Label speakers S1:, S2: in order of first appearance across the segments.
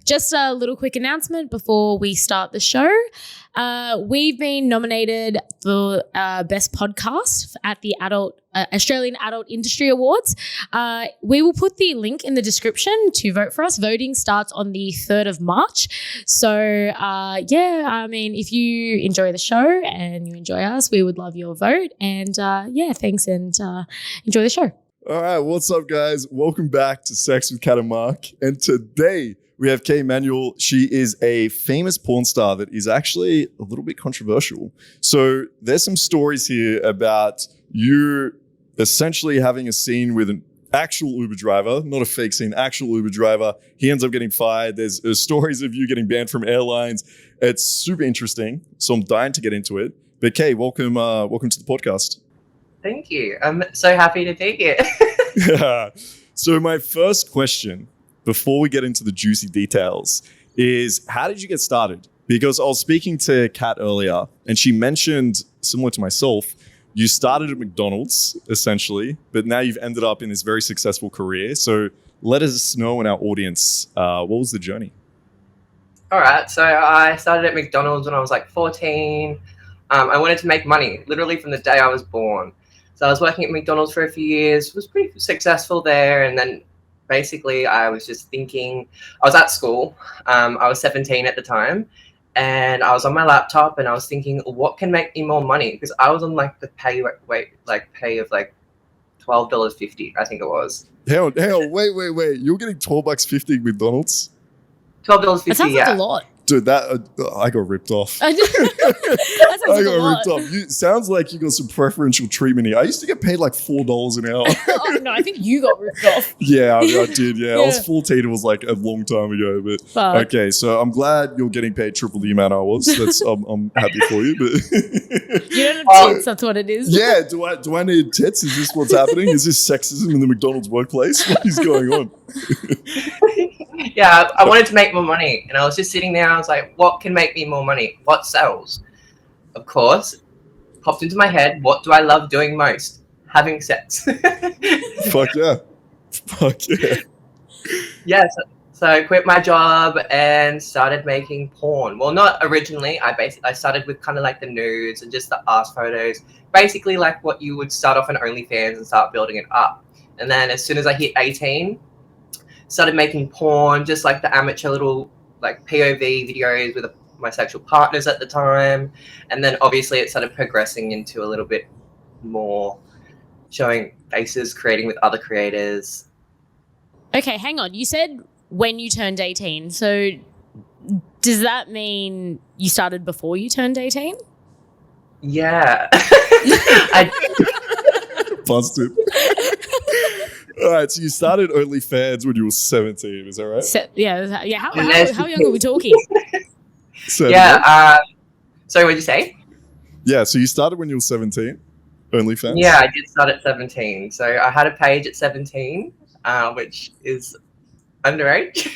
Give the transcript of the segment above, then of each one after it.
S1: just a little quick announcement before we start the show. We've been nominated for Best Podcast at the Australian Adult Industry Awards. We will put the link in the description to vote for us. Voting starts on the 3rd of March. So, if you enjoy the show and you enjoy us, we would love your vote. And, thanks and enjoy the show.
S2: All right, what's up, guys? Welcome back to Sex with Kat and Mark. And today we have Kay Manuel. She is a famous porn star that is actually a little bit controversial. So there's some stories here about you essentially having a scene with an actual Uber driver, not a fake scene, actual Uber driver. He ends up getting fired. There's stories of you getting banned from airlines. It's super interesting. So I'm dying to get into it. But Kay, welcome to the podcast.
S3: Thank you. I'm so happy to be here.
S2: Yeah. So my first question, before we get into the juicy details, is how did you get started? Because I was speaking to Kat earlier, and she mentioned, similar to myself, you started at McDonald's, essentially, but now you've ended up in this very successful career. So let us know in our audience, what was the journey?
S3: All right. So I started at McDonald's when I was like 14. I wanted to make money, literally from the day I was born. So I was working at McDonald's for a few years, was pretty successful there. And then basically I was just thinking, I was at school. I was 17 at the time. And I was on my laptop and I was thinking, what can make me more money? Because I was on like the pay of like $12.50, I think it was.
S2: Hang on, wait. You're getting $12.50 at McDonald's?
S3: $12.50,
S1: That sounds like a lot.
S2: Dude, I got ripped off.
S1: That sounds like a lot.
S2: Ripped off. Sounds like you got some preferential treatment here. I used to get paid like $4 an hour.
S1: Oh, no, I think you got ripped off.
S2: Yeah, I did. Yeah, I was 14. It was like a long time ago. But okay, so I'm glad you're getting paid triple the amount I was. I'm happy for you. But
S1: you don't have tits. That's what it is.
S2: Yeah. Do I need tits? Is this what's happening? Is this sexism in the McDonald's workplace? What is going on?
S3: Yeah, I wanted to make more money, and I was just sitting there. I was like, what can make me more money? What sells? Of course, popped into my head, what do I love doing most? Having sex.
S2: Fuck yeah.
S3: Yeah, so I quit my job and started making porn. Well, not originally. I started with kind of like the nudes and just the ass photos. Basically like what you would start off on OnlyFans and start building it up. And then as soon as I hit 18, started making porn, just like the amateur little like POV videos with my sexual partners at the time. And then obviously it started progressing into a little bit more showing faces, creating with other creators.
S1: Okay, hang on. You said when you turned 18. So does that mean you started before you turned 18?
S3: Yeah.
S2: Busted. All right, so you started OnlyFans when you were 17, is that right?
S1: How young are we talking?
S3: Yeah. Sorry, what did you say?
S2: Yeah, so you started when you were 17, OnlyFans?
S3: Yeah, I did start at 17. So I had a page at 17, which is underage.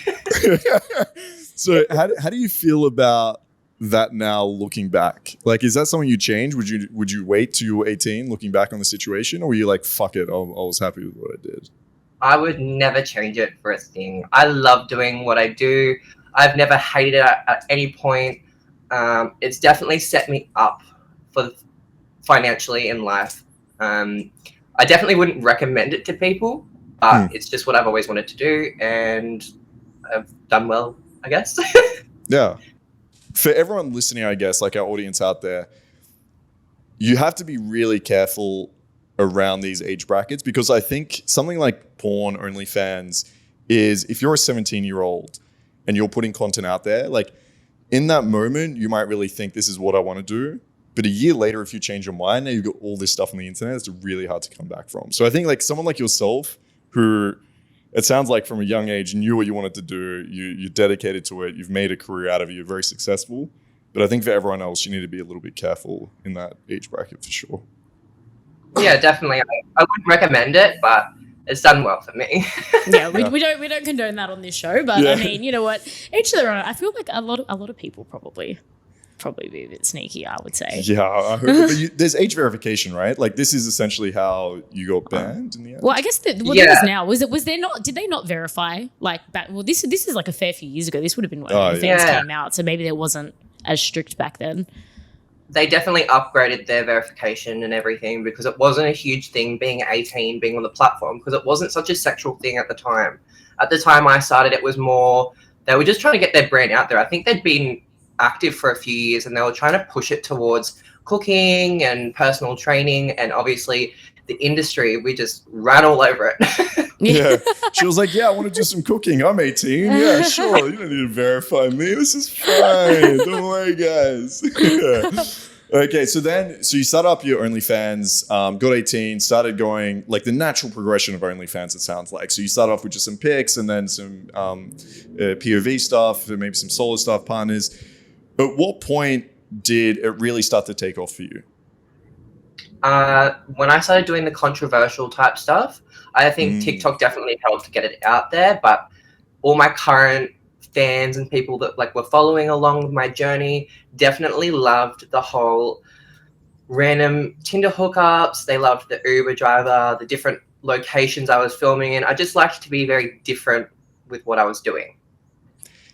S2: So how do you feel about that now looking back? Like, is that something you change? Would you wait till you were 18 looking back on the situation? Or were you like, fuck it, I was happy with what I did?
S3: I would never change it for a thing. I love doing what I do. I've never hated it at any point. It's definitely set me up for financially in life. I definitely wouldn't recommend it to people, but it's just what I've always wanted to do, and I've done well, I guess.
S2: Yeah. For everyone listening, I guess, like our audience out there, you have to be really careful around these age brackets, because I think something like porn, OnlyFans, is if you're a 17-year-old and you're putting content out there, like in that moment, you might really think this is what I want to do. But a year later, if you change your mind, now you've got all this stuff on the internet, it's really hard to come back from. So I think like someone like yourself, who it sounds like from a young age knew what you wanted to do, you're dedicated to it, you've made a career out of it, you're very successful. But I think for everyone else, you need to be a little bit careful in that age bracket for sure.
S3: Yeah, definitely. I wouldn't recommend it, but it's done well for me.
S1: Yeah, we don't condone that on this show, but yeah. I mean, you know what? Each to their own. I feel like a lot of people probably probably be a bit sneaky, I would say.
S2: Yeah, I heard, but there's age verification, right? Like this is essentially how you got banned in the end.
S1: Well, I guess there is now. Was there not? Did they not verify like back? Well, this is like a fair few years ago. This would have been when OnlyFans came out, so maybe there wasn't as strict back then.
S3: They definitely upgraded their verification and everything because it wasn't a huge thing being 18, being on the platform, because it wasn't such a sexual thing at the time. At the time I started, it was more they were just trying to get their brand out there. I think they'd been active for a few years and they were trying to push it towards cooking and personal training, and obviously the industry, we just ran all over it.
S2: Yeah, she was like, yeah, I want to do some cooking, I'm 18, yeah, sure, you don't need to verify me, this is fine, don't worry guys. Yeah. Okay, so you started up your OnlyFans, got 18, started going like the natural progression of OnlyFans, it sounds like. So you started off with just some pics and then some POV stuff, maybe some solo stuff, partners. At what point did it really start to take off for you?
S3: When I started doing the controversial type stuff, I think TikTok definitely helped get it out there, but all my current fans and people that like were following along with my journey definitely loved the whole random Tinder hookups. They loved the Uber driver, the different locations I was filming in. I just liked to be very different with what I was doing.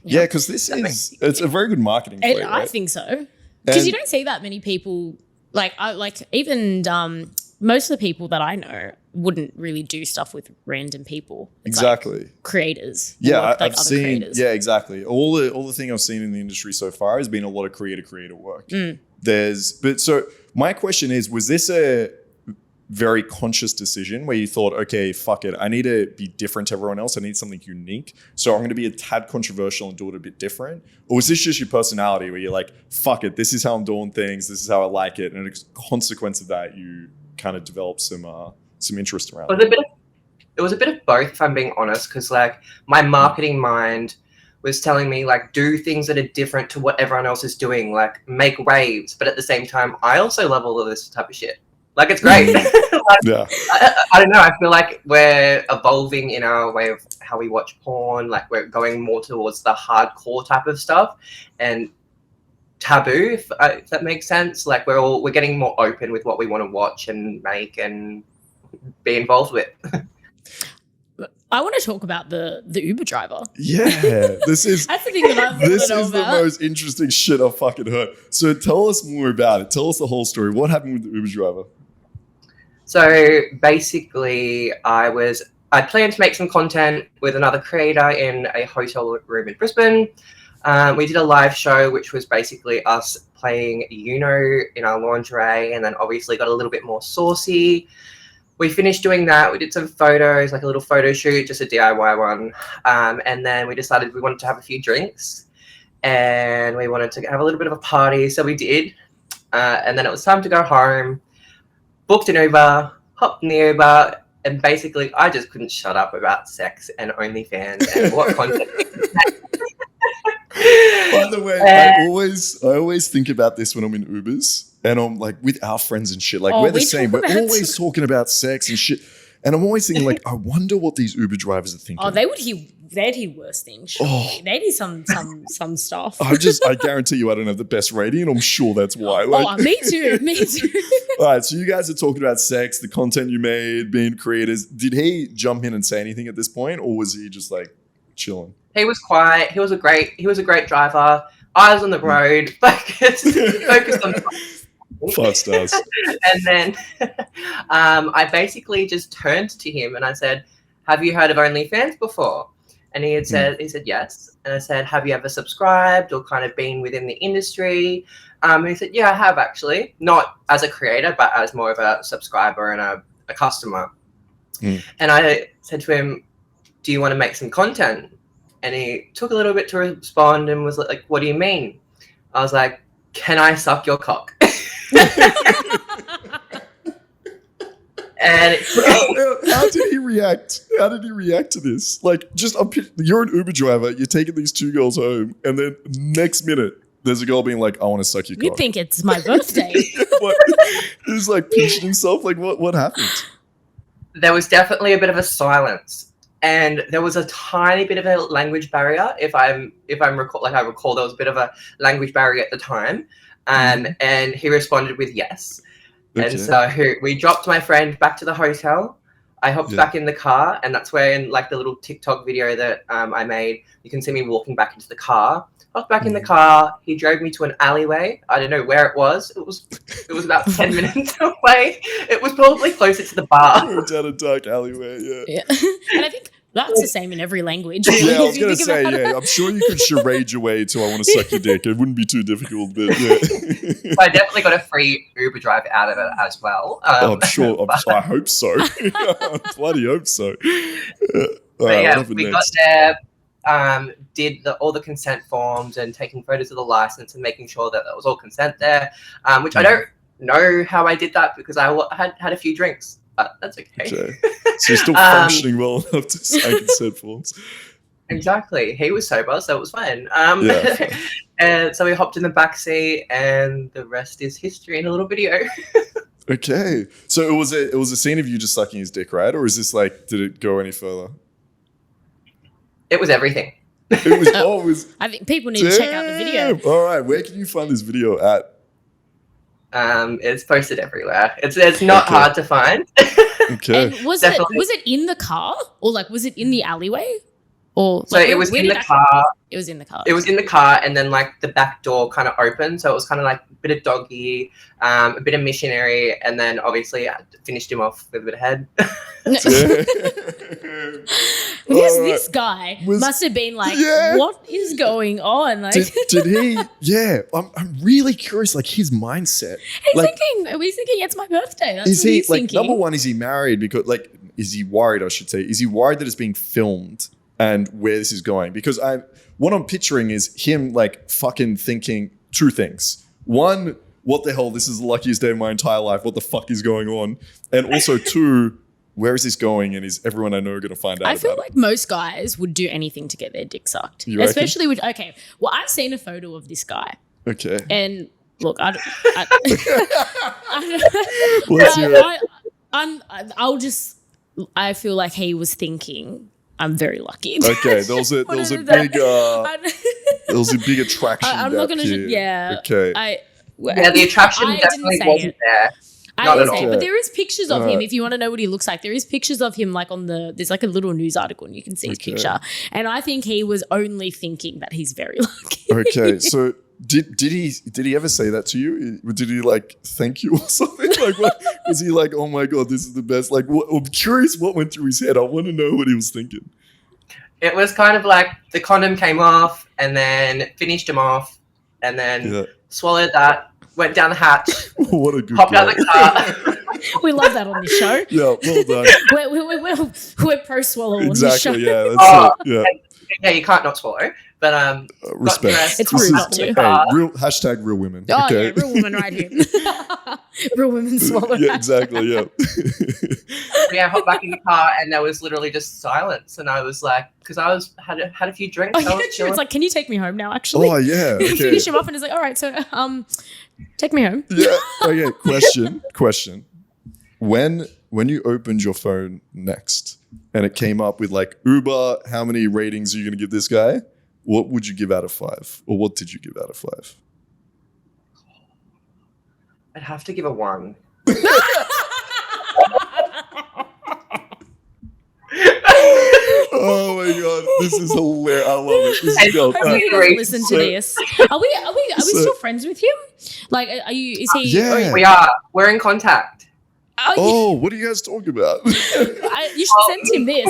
S2: Yeah, because it's a very good marketing play, right?
S1: I think so. Because you don't see that many people, even most of the people that I know wouldn't really do stuff with random people. It's
S2: exactly.
S1: Like creators.
S2: Yeah, I've seen. Creators. Yeah, exactly. All the thing I've seen in the industry so far has been a lot of creator work. So my question is, was this a very conscious decision where you thought, okay, fuck it, I need to be different to everyone else. I need something unique. So I'm going to be a tad controversial and do it a bit different. Or was this just your personality where you're like, fuck it, this is how I'm doing things. This is how I like it. And as a consequence of that, you kind of developed some interest around it.
S3: It was a bit of both, if I'm being honest, because like my marketing mind was telling me like do things that are different to what everyone else is doing, like make raves. But at the same time, I also love all of this type of shit. Like it's great.
S2: Yeah.
S3: I don't know. I feel like we're evolving in our way of how we watch porn. Like we're going more towards the hardcore type of stuff and taboo, if that makes sense. Like we're getting more open with what we want to watch and make and be involved with.
S1: I want to talk about the Uber driver.
S2: Yeah, this is
S1: that's the thing that I
S2: this is
S1: about.
S2: The most interesting shit I've fucking heard. So tell us more about it. Tell us the whole story. What happened with the Uber driver?
S3: So basically, I planned to make some content with another creator in a hotel room in Brisbane. We did a live show, which was basically us playing Uno in our lingerie, and then obviously got a little bit more saucy. We finished doing that. We did some photos, like a little photo shoot, just a DIY one. And then we decided we wanted to have a few drinks and we wanted to have a little bit of a party. So we did. And then it was time to go home, booked an Uber, hopped in the Uber, and basically I just couldn't shut up about sex and OnlyFans and what content.
S2: By the way, I always think about this when I'm in Ubers. And I'm like with our friends and shit, like we're the same. We're always talking about sex and shit. And I'm always thinking like, I wonder what these Uber drivers are thinking.
S1: Oh, they'd hear worse things. They'd hear some stuff.
S2: I guarantee you I don't have the best rating and I'm sure that's why. Like,
S1: me too.
S2: All right, so you guys are talking about sex, the content you made, being creators. Did he jump in and say anything at this point or was he just like chilling?
S3: He was quiet. He was a great driver. Eyes on the road, focused on
S2: 5 stars.
S3: And then I basically just turned to him and I said, have you heard of OnlyFans before? And he said yes. And I said, have you ever subscribed or kind of been within the industry? And he said, yeah, I have actually. Not as a creator, but as more of a subscriber and a customer. And I said to him, do you want to make some content? And he took a little bit to respond and was like, what do you mean? I was like, can I suck your cock? And
S2: how did he react? How did he react to this? Like, you're an Uber driver, you're taking these 2 girls home, and then next minute, there's a girl being like, I want to suck your cock.
S1: You'd think it's my birthday.
S2: He's like pinching himself. Like, what happened?
S3: There was definitely a bit of a silence. and there was a tiny bit of a language barrier. If I'm recall, like I recall, there was a bit of a language barrier at the time, and he responded with yes.
S2: Okay.
S3: And so we dropped my friend back to the hotel. I hopped back in the car, and that's where, in like the little TikTok video that I made, you can see me walking back into the car. Hopped back in the car. He drove me to an alleyway. I don't know where it was. It was about 10 minutes away. It was probably closer to the bar.
S2: Down a dark alleyway, yeah.
S1: And I think that's the same in every lanage. Really,
S2: Yeah, I was going to say, I'm sure you could charade your way to I want to suck your dick. It wouldn't be too difficult, but yeah.
S3: I definitely got a free Uber drive out of it as well.
S2: I'm sure. I hope so. Bloody hope so.
S3: But yeah, we got there, did all the consent forms and taking photos of the license and making sure that was all consent there, which I don't know how I did that because I had a few drinks. But that's okay.
S2: So you're still functioning well enough to sign consent forms.
S3: Exactly. He was sober, so it was fine. And so we hopped in the back seat, and the rest is history in a little video.
S2: Okay. So it was a scene of you just sucking his dick, right? Or is this like, did it go any further?
S3: It was everything.
S2: It was always.
S1: I think people need to check out the video.
S2: All right. Where can you find this video at?
S3: It's posted everywhere. It's not hard to find.
S2: Okay.
S1: And was it in the car, or like was it in the alleyway, or
S3: so it was in the car.
S1: It was in the car.
S3: It was in the car, and then like the back door kind of opened, so it was kind of like a bit of doggy, a bit of missionary, and then obviously I finished him off with a bit of head.
S1: This guy must have been like, what is going on? Like,
S2: did he? Yeah, I'm really curious. Like his mindset.
S1: He's thinking it's my birthday. That's
S2: is
S1: what
S2: he
S1: he's
S2: like?
S1: thinking.
S2: Number one, is he married? Because like, is he worried? I should say, is he worried that it's being filmed and where this is going? Because what I'm picturing is him like fucking thinking two things. One, what the hell? This is the luckiest day of my entire life. What the fuck is going on? And also two, where is this going? And is everyone I know going to find out?
S1: I feel like most guys would do anything to get their dick sucked.
S2: You reckon?
S1: Especially with, okay, well, I've seen a photo of this guy.
S2: Okay.
S1: And look,
S2: Let's hear it.
S1: I feel like he was thinking, I'm very lucky.
S2: Okay, there was a big attraction.
S1: I'm not going to,
S2: Okay.
S3: The attraction definitely wasn't there.
S1: I didn't say it, but there is pictures of him. If you want to know what he looks like, there is pictures of him like there's like a little news article and you can see his picture. And I think he was only thinking that he's very lucky.
S2: Okay, so did he ever say that to you? Did he like thank you or something? Like what was he like, oh my God, this is the best? Like I'm curious what went through his head. I want to know what he was thinking.
S3: It was kind of like the condom came off and then finished him off and then swallowed that. Went down the hatch.
S2: What a good
S3: hopped out of the car.
S1: We love that on this show.
S2: Yeah, well done.
S1: We're pro swallow
S2: exactly,
S1: on this show.
S2: Yeah, that's it.
S3: Yeah, you can't not swallow. But
S2: respect.
S1: It's rude not to.
S2: Hey, hashtag real women.
S1: Oh
S2: okay.
S1: Yeah, real women right here. Real women swallow.
S2: Yeah, exactly. Yeah.
S3: I hopped back in the car and there was literally just silence, and I was like, because had a few drinks.
S1: It's like, can you take me home now? Actually.
S2: Oh yeah. Okay.
S1: Finish him off, and it's like, all right, so take me home.
S2: Yeah. Okay. Question. When you opened your phone next and it came up with like Uber, how many ratings are you going to give this guy? What would you give out of 5? Or what did you give out of 5?
S3: I'd have to give a 1.
S2: Oh my God, this is hilarious! I love it. This is dope.
S1: Listen to this. Are we still friends with him? Like, are you? Is he?
S2: Yeah,
S3: we are. We're in contact.
S2: Oh, what are you guys talking about?
S1: You should send him this.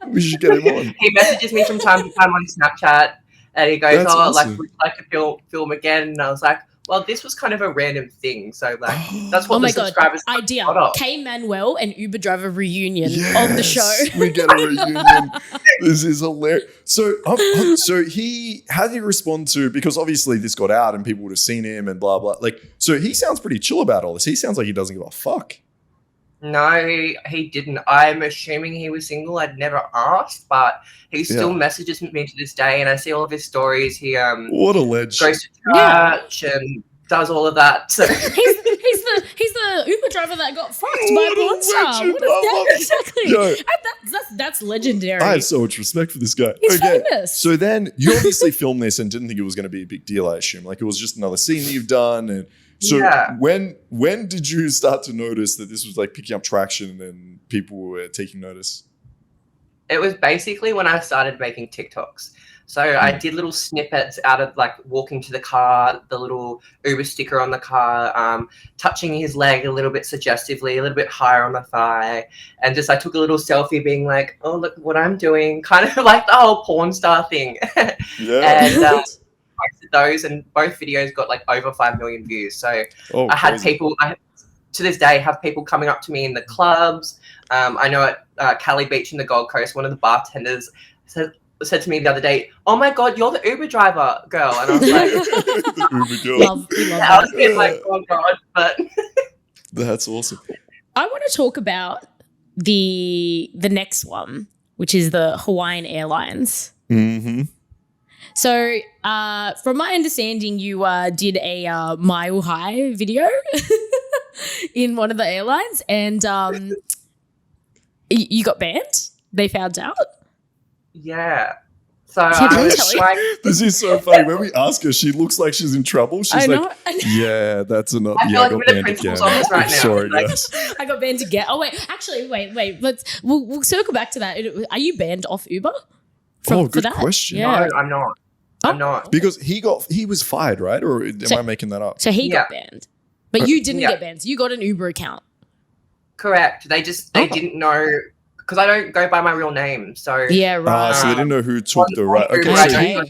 S2: We should get him on.
S3: He messages me from time to time on Snapchat, and he goes,
S2: That's awesome.
S3: like, would you like to film again? And I was like, well, this was kind of a random thing. So, like, that's what the subscribers
S1: idea. Kay Manuel and Uber driver reunion on the show.
S2: We get a reunion. This is hilarious. So, how did he respond to, because obviously this got out and people would have seen him and blah, blah. Like, so he sounds pretty chill about all this. He sounds like he doesn't give a fuck.
S3: No, he didn't. I'm assuming he was single. I'd never asked, but he still messages me to this day, and I see all of his stories. He
S2: what a legend.
S3: Goes to church and does all of that. So
S1: he's the the Uber driver that got fucked by
S2: What a
S1: Pornstar.
S2: legend.
S1: What
S2: I
S1: is
S2: love
S1: that
S2: it.
S1: exactly?
S2: Yo.
S1: That's legendary.
S2: I have so much respect for this guy.
S1: He's famous.
S2: So then you obviously filmed this and didn't think it was going to be a big deal, I assume. Like it was just another scene that you've done. And so
S3: Yeah.
S2: when did you start to notice that this was like picking up traction and people were taking notice?
S3: It was basically when I started making TikToks. So I did little snippets out of like walking to the car, the little Uber sticker on the car, touching his leg a little bit suggestively, a little bit higher on the thigh. And just I took a little selfie being like, oh, look what I'm doing. Kind of like the whole porn star thing.
S2: Yeah.
S3: And posted those and both videos got like over 5 million views. So I had people, to this day, have people coming up to me in the clubs. I know at Cali Beach in the Gold Coast, one of the bartenders said to me the other day, "Oh my God, you're the Uber driver girl," and I was like,
S2: The Uber girl.
S1: We love
S3: I was
S1: that.
S3: being like, "Oh God," but
S2: That's awesome.
S1: I want to talk about the next one, which is the Hawaiian Airlines.
S2: Mm-hmm.
S1: So, from my understanding, you did a Mile High video in one of the airlines, and you got banned. They found out.
S3: yeah. So
S1: Can
S3: I
S1: you
S3: was
S1: tell me?
S3: like,
S2: This is so funny. When we ask her, she looks like she's in trouble. She's
S1: I
S2: like,
S1: know.
S2: yeah, that's enough.
S3: I feel
S2: Yeah,
S3: like
S2: I
S3: I'm
S2: got
S3: in a
S2: banned again.
S3: principal's office right
S2: I'm
S3: now.
S2: sorry,
S3: Like-
S2: yes.
S1: I got banned again. Oh wait, actually, wait. We'll circle back to that. Are you banned off Uber?
S2: Oh,
S1: for
S2: good
S1: that?
S2: question.
S1: Yeah.
S3: no, I'm not. I'm not.
S2: Because he was fired, right? Or am
S1: So-
S2: I making that up?
S1: So he got banned, but you didn't
S3: Yeah.
S1: get banned. So you got an Uber account.
S3: Correct. They didn't know because I don't go by my real name. So
S1: Yeah, right.
S2: So they didn't know who took the right.
S3: Uber,
S2: Okay,
S3: I
S2: so
S3: don't
S1: Okay.
S3: go by my real name.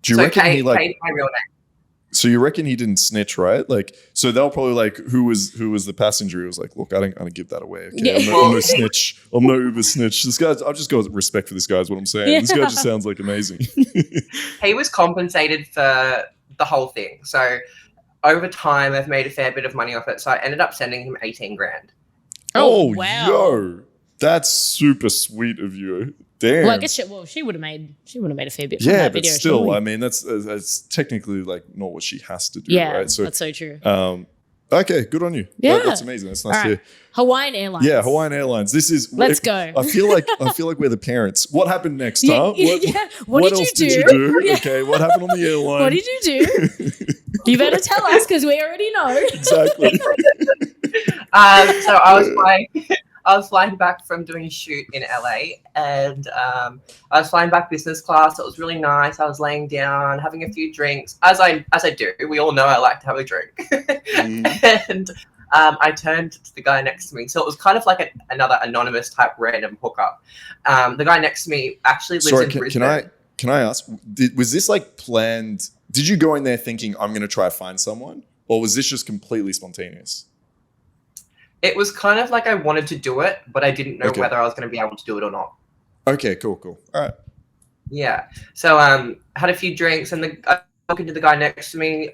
S2: do you
S3: So
S2: reckon
S3: Kate,
S2: he like?
S3: Kate's my real name.
S2: So you reckon he didn't snitch, right? Like, so they'll probably like, who was the passenger? He was like, look, I don't give that away. Okay,
S1: Yeah.
S2: I'm no snitch. I'm no Uber snitch. This guy's. I'll just go with respect for this guy. Is what I'm saying.
S1: Yeah.
S2: This guy just sounds like amazing.
S3: He was compensated for the whole thing. So over time, I've made a fair bit of money off it. So I ended up sending him 18 grand.
S1: Oh, wow.
S2: yo, that's super sweet of you. Damn.
S1: Well, I guess she would have made a fair bit. From
S2: yeah,
S1: that
S2: but
S1: video,
S2: still,
S1: surely.
S2: I mean, that's technically like not what she has to do,
S1: Yeah,
S2: right? So,
S1: that's so true.
S2: okay, good on you.
S1: Yeah.
S2: That's amazing. That's nice
S1: All
S2: to
S1: right.
S2: hear.
S1: Hawaiian Airlines.
S2: Yeah, Hawaiian Airlines. This is.
S1: Let's go.
S2: I feel like we're the parents. What happened next,
S1: Yeah,
S2: huh?
S1: yeah. What did
S2: else
S1: you
S2: did
S1: do?
S2: you do?
S1: Yeah.
S2: Okay, what happened on the airline?
S1: What did you do? You better tell us because we already know.
S2: Exactly.
S3: So I was flying back from doing a shoot in LA, and I was flying back business class. It was really nice. I was laying down, having a few drinks, as I do. We all know I like to have a drink. And I turned to the guy next to me. So it was kind of like another anonymous type random hookup. The guy next to me actually lives
S2: Sorry,
S3: in
S2: can
S3: Brisbane.
S2: I ask? Was this like planned? Did you go in there thinking I'm going to try to find someone, or was this just completely spontaneous?
S3: It was kind of like I wanted to do it, but I didn't know
S2: Okay.
S3: whether I was going to be able to do it or not.
S2: Okay, cool. All right.
S3: Yeah. So had a few drinks, and I talking to the guy next to me.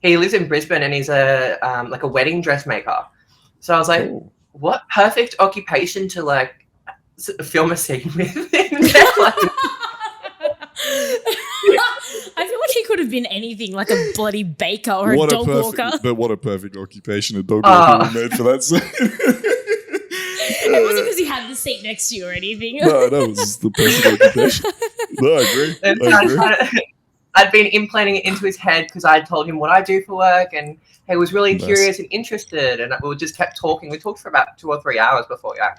S3: He lives in Brisbane, and he's a like a wedding dressmaker. So I was like,
S2: Cool.
S3: what perfect occupation to like film a scene with. Like,
S1: I feel like he could have been anything, like a bloody baker or a dog walker.
S2: But what a perfect occupation a dog
S3: Oh.
S2: walker made for that scene.
S1: It wasn't because he had the seat next to you or anything.
S2: No, that was the perfect occupation. No, I agree.
S3: and
S2: I agree.
S3: I'd been implanting it into his head because I told him what I do for work, and he was really
S2: Nice.
S3: curious and interested. And we just kept talking. We talked for about 2 or 3 hours before I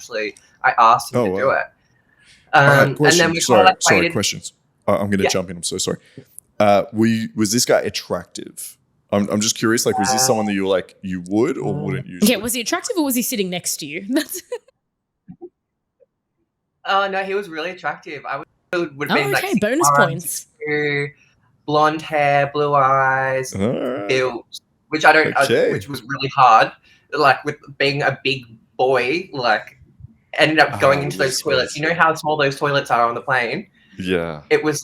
S3: asked him
S2: Oh,
S3: to
S2: wow.
S3: do it.
S2: All right,
S3: And
S2: question.
S3: then we kind of like
S2: sorry,
S3: waited.
S2: questions. I'm going to
S3: Yeah.
S2: jump in. I'm so sorry. Was this guy attractive? I'm just curious. Like, was this someone that you were like you would or wouldn't usually?
S1: Yeah, was he attractive or was he sitting next to you?
S3: Oh no, he was really attractive. I would have been
S1: Oh,
S3: like
S1: okay, bonus
S3: 6'1",
S1: points.
S3: 6'2", blonde hair, blue eyes,
S2: All right.
S3: built, which I don't,
S2: Okay.
S3: which was really hard. Like with being a big boy, like ended up going into those
S2: yes,
S3: toilets.
S2: yes.
S3: You know how small those toilets are on the plane.
S2: Yeah.
S3: It was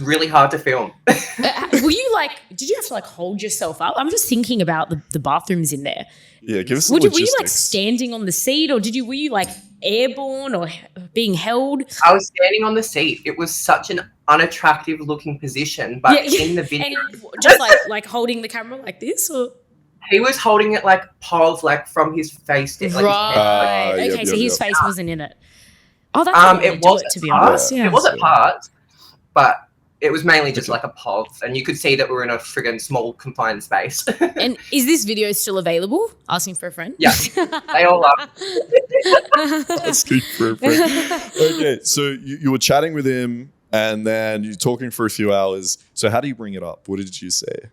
S3: really hard to film.
S1: Were you like, did you have to like hold yourself up? I'm just thinking about the bathrooms in there.
S2: Yeah. Give us the
S1: Were you
S2: logistics.
S1: like standing on the seat or were you like airborne or being held?
S3: I was standing on the seat. It was such an unattractive looking position, but
S1: Yeah,
S3: in the video,
S1: And just like holding the camera like this or?
S3: he was holding it like pose, like from his face. Like,
S1: Right.
S3: his head.
S1: Okay, so his face wasn't in it. Oh, that's how
S3: it
S1: do
S3: was
S1: it, to be honest. Yeah.
S3: It was at parts, but it was mainly just like a pulse, and you could see that we were in a friggin' small confined space.
S1: And is this video still available? Asking for a friend?
S3: Yeah, they all are.
S2: Asking for a friend. Okay, so you were chatting with him, and then you're talking for a few hours. So how do you bring it up? What did you say?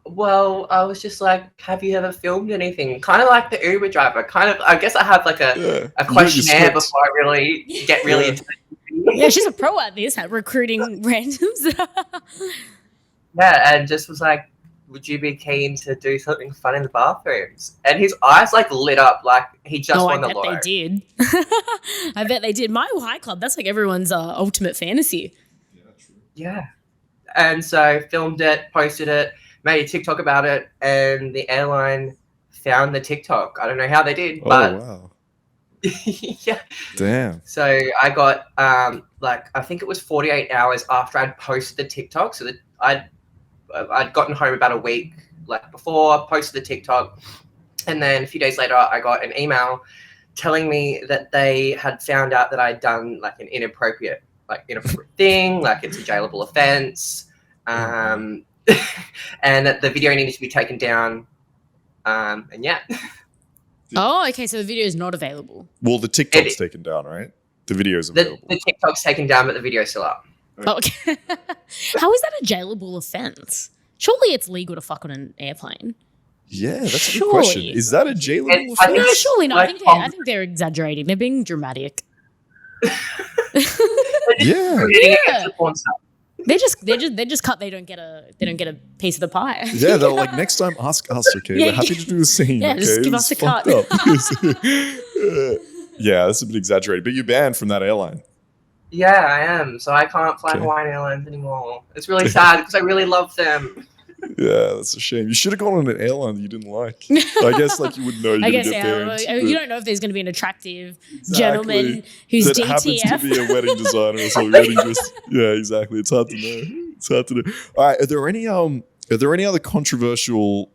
S3: Well, I was just like, have you ever filmed anything? Kind of like the Uber driver. I guess I have like a questionnaire before I really get really into it.
S1: Yeah, she's a pro at this, at recruiting randoms.
S3: Yeah, and just was like, would you be keen to do something fun in the bathrooms? And his eyes like lit up like he just won the lotto.
S1: I bet they did. I bet they did. My High Club, that's like everyone's ultimate fantasy.
S2: Yeah, true.
S3: Yeah. And so filmed it, posted it, made a TikTok about it, and the airline found the TikTok. I don't know how they did, but
S2: wow.
S3: yeah.
S2: Damn.
S3: So I got like I think it was 48 hours after I'd posted the TikTok. So that I'd gotten home about a week like before, posted the TikTok, and then a few days later I got an email telling me that they had found out that I'd done like an inappropriate thing, like it's a jailable offense. And that the video needed to be taken down. And yeah.
S1: Oh, okay. So the video is not available.
S2: Well, the TikTok's taken down, right? The video's available.
S3: The TikTok's taken down, but the video's still up.
S1: Oh, okay. How is that a jailable offense? Surely it's legal to fuck on an airplane.
S2: Yeah, that's a good question. Is that a jailable offense?
S1: No, surely not.
S3: Like,
S1: I think they're exaggerating. They're being dramatic.
S2: Yeah.
S1: They just cut. They don't get a piece of the pie.
S2: Yeah, they're like, next time ask us, okay?
S1: Yeah,
S2: we're happy to do the scene.
S1: Yeah,
S2: okay?
S1: just give us a cut.
S2: Yeah, that's a bit exaggerated. But you're banned from that airline.
S3: Yeah, I am. So I can't fly Hawaiian Airlines anymore. It's really sad because I really love them.
S2: Yeah, that's a shame. You should have gone on an airline that you didn't like. I guess like you would know you're going to get banned.
S1: Well, you don't know if there's going to be an attractive gentleman who's
S2: that
S1: DTF.
S2: happens to be a wedding designer or something. Yeah, exactly. It's hard to know. It's hard to know. All right, are there any other controversial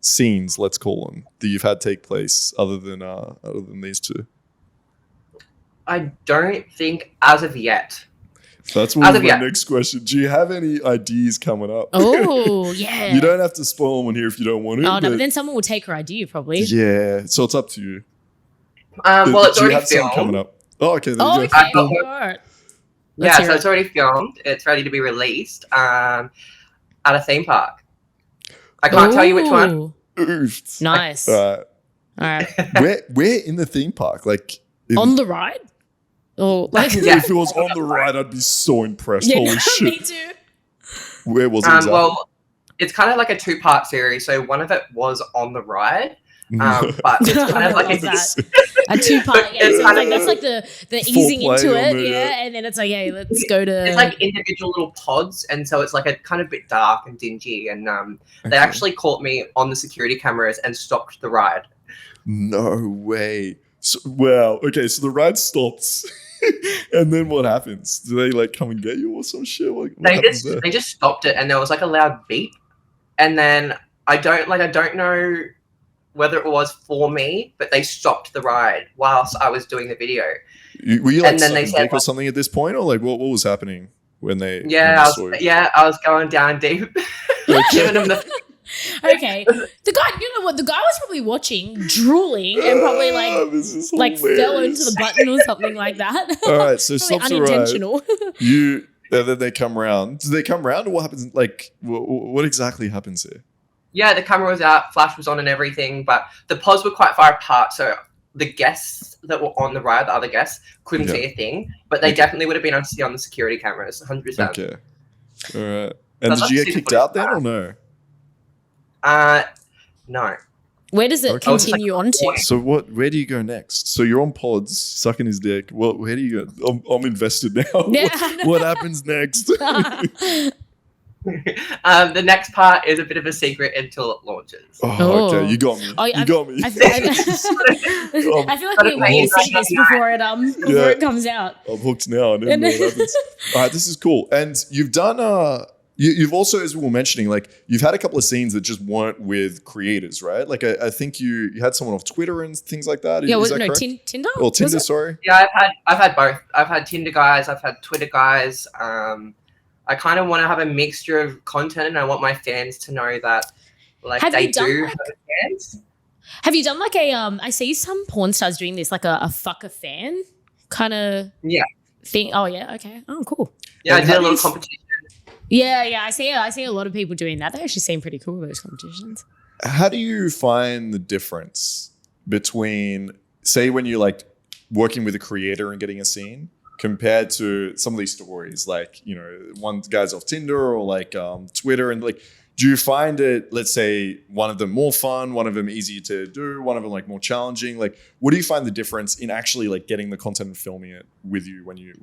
S2: scenes, let's call them, that you've had take place other than these two?
S3: I don't think as of yet.
S2: That's my next question. Do you have any ideas coming up?
S1: Oh, yeah.
S2: You don't have to spoil them on here if you don't want to.
S1: Oh, no, but then someone will take her idea, probably.
S2: Yeah, so it's up to you.
S3: Well, it's already
S2: filmed. Coming up. Oh, okay.
S1: Oh, okay. All right.
S3: Yeah, so it's already filmed. It's ready to be released at a theme park. I can't tell you which one.
S2: Oof.
S1: Nice.
S2: All
S1: right.
S2: Where in the theme park? Like
S1: on the ride? Oh,
S2: if it was on the ride, I'd be so impressed.
S1: Yeah,
S2: Holy shit.
S1: Me too.
S2: Where was it exactly?
S3: Well, it's kind of like a two-part series. So one of it was on the ride, but it's kind of like
S1: a two-part. Yeah, so that's like the easing into it, and then it's like, yeah, let's go to.
S3: It's like individual little pods, and so it's like a kind of bit dark and dingy. And they actually caught me on the security cameras and stopped the ride.
S2: No way. So, wow. Okay, so the ride stops. And then what happens? Do they like come and get you or some shit? Like,
S3: they just stopped it, and there was like a loud beep, and then I don't know whether it was for me, but they stopped the ride whilst I was doing the video.
S2: Were you like and then they said, or something at this point, or like what was happening when they?
S3: Yeah, I was going down deep, giving them the.
S1: Okay, the guy. You know what? The guy was probably watching, drooling, and probably like fell into the button or something like that.
S2: All right, so stops
S1: unintentional.
S2: And then they come around. Do they come around, or what happens? Like, what exactly happens here?
S3: Yeah, the camera was out, flash was on, and everything, but the pods were quite far apart, so the guests that were on the ride, the other guests, couldn't see a thing, but they definitely would have been able to see on the security cameras, 100%.
S2: Okay, all right. And did you get kicked out then, or no?
S3: No.
S1: What does it continue on to?
S2: So where do you go next? So you're on pods, sucking his dick. Well, where do you go? I'm invested now.
S1: Yeah.
S2: What happens next?
S3: The next part is a bit of a secret until it launches.
S2: Oh, okay. You got me. You got me.
S1: I feel like we need to see this before it comes out.
S2: I'm hooked now. I never know what happens. All right, this is cool. And you've done you've also, as we were mentioning, like you've had a couple of scenes that just weren't with creators, right? Like I think you had someone off Twitter and things like that.
S1: Yeah,
S2: Is that correct?
S1: Tinder?
S2: Or Tinder, sorry.
S3: Yeah, I've had both. I've had Tinder guys, I've had Twitter guys. I kind of want to have a mixture of content, and I want my fans to know that like they do have fans.
S1: Have you done like a I see some porn stars doing this, like a fuck a fan kind of thing. Oh yeah, okay. Oh cool.
S3: Yeah, I did a little competition.
S1: Yeah, I see a lot of people doing that. They actually seem pretty cool, those competitions.
S2: How do you find the difference between, say, when you're like working with a creator and getting a scene compared to some of these stories, like, you know, one guy's off Tinder or like Twitter, and like, do you find it, let's say, one of them more fun, one of them easier to do, one of them like more challenging? Like, what do you find the difference in actually like getting the content and filming it with you when you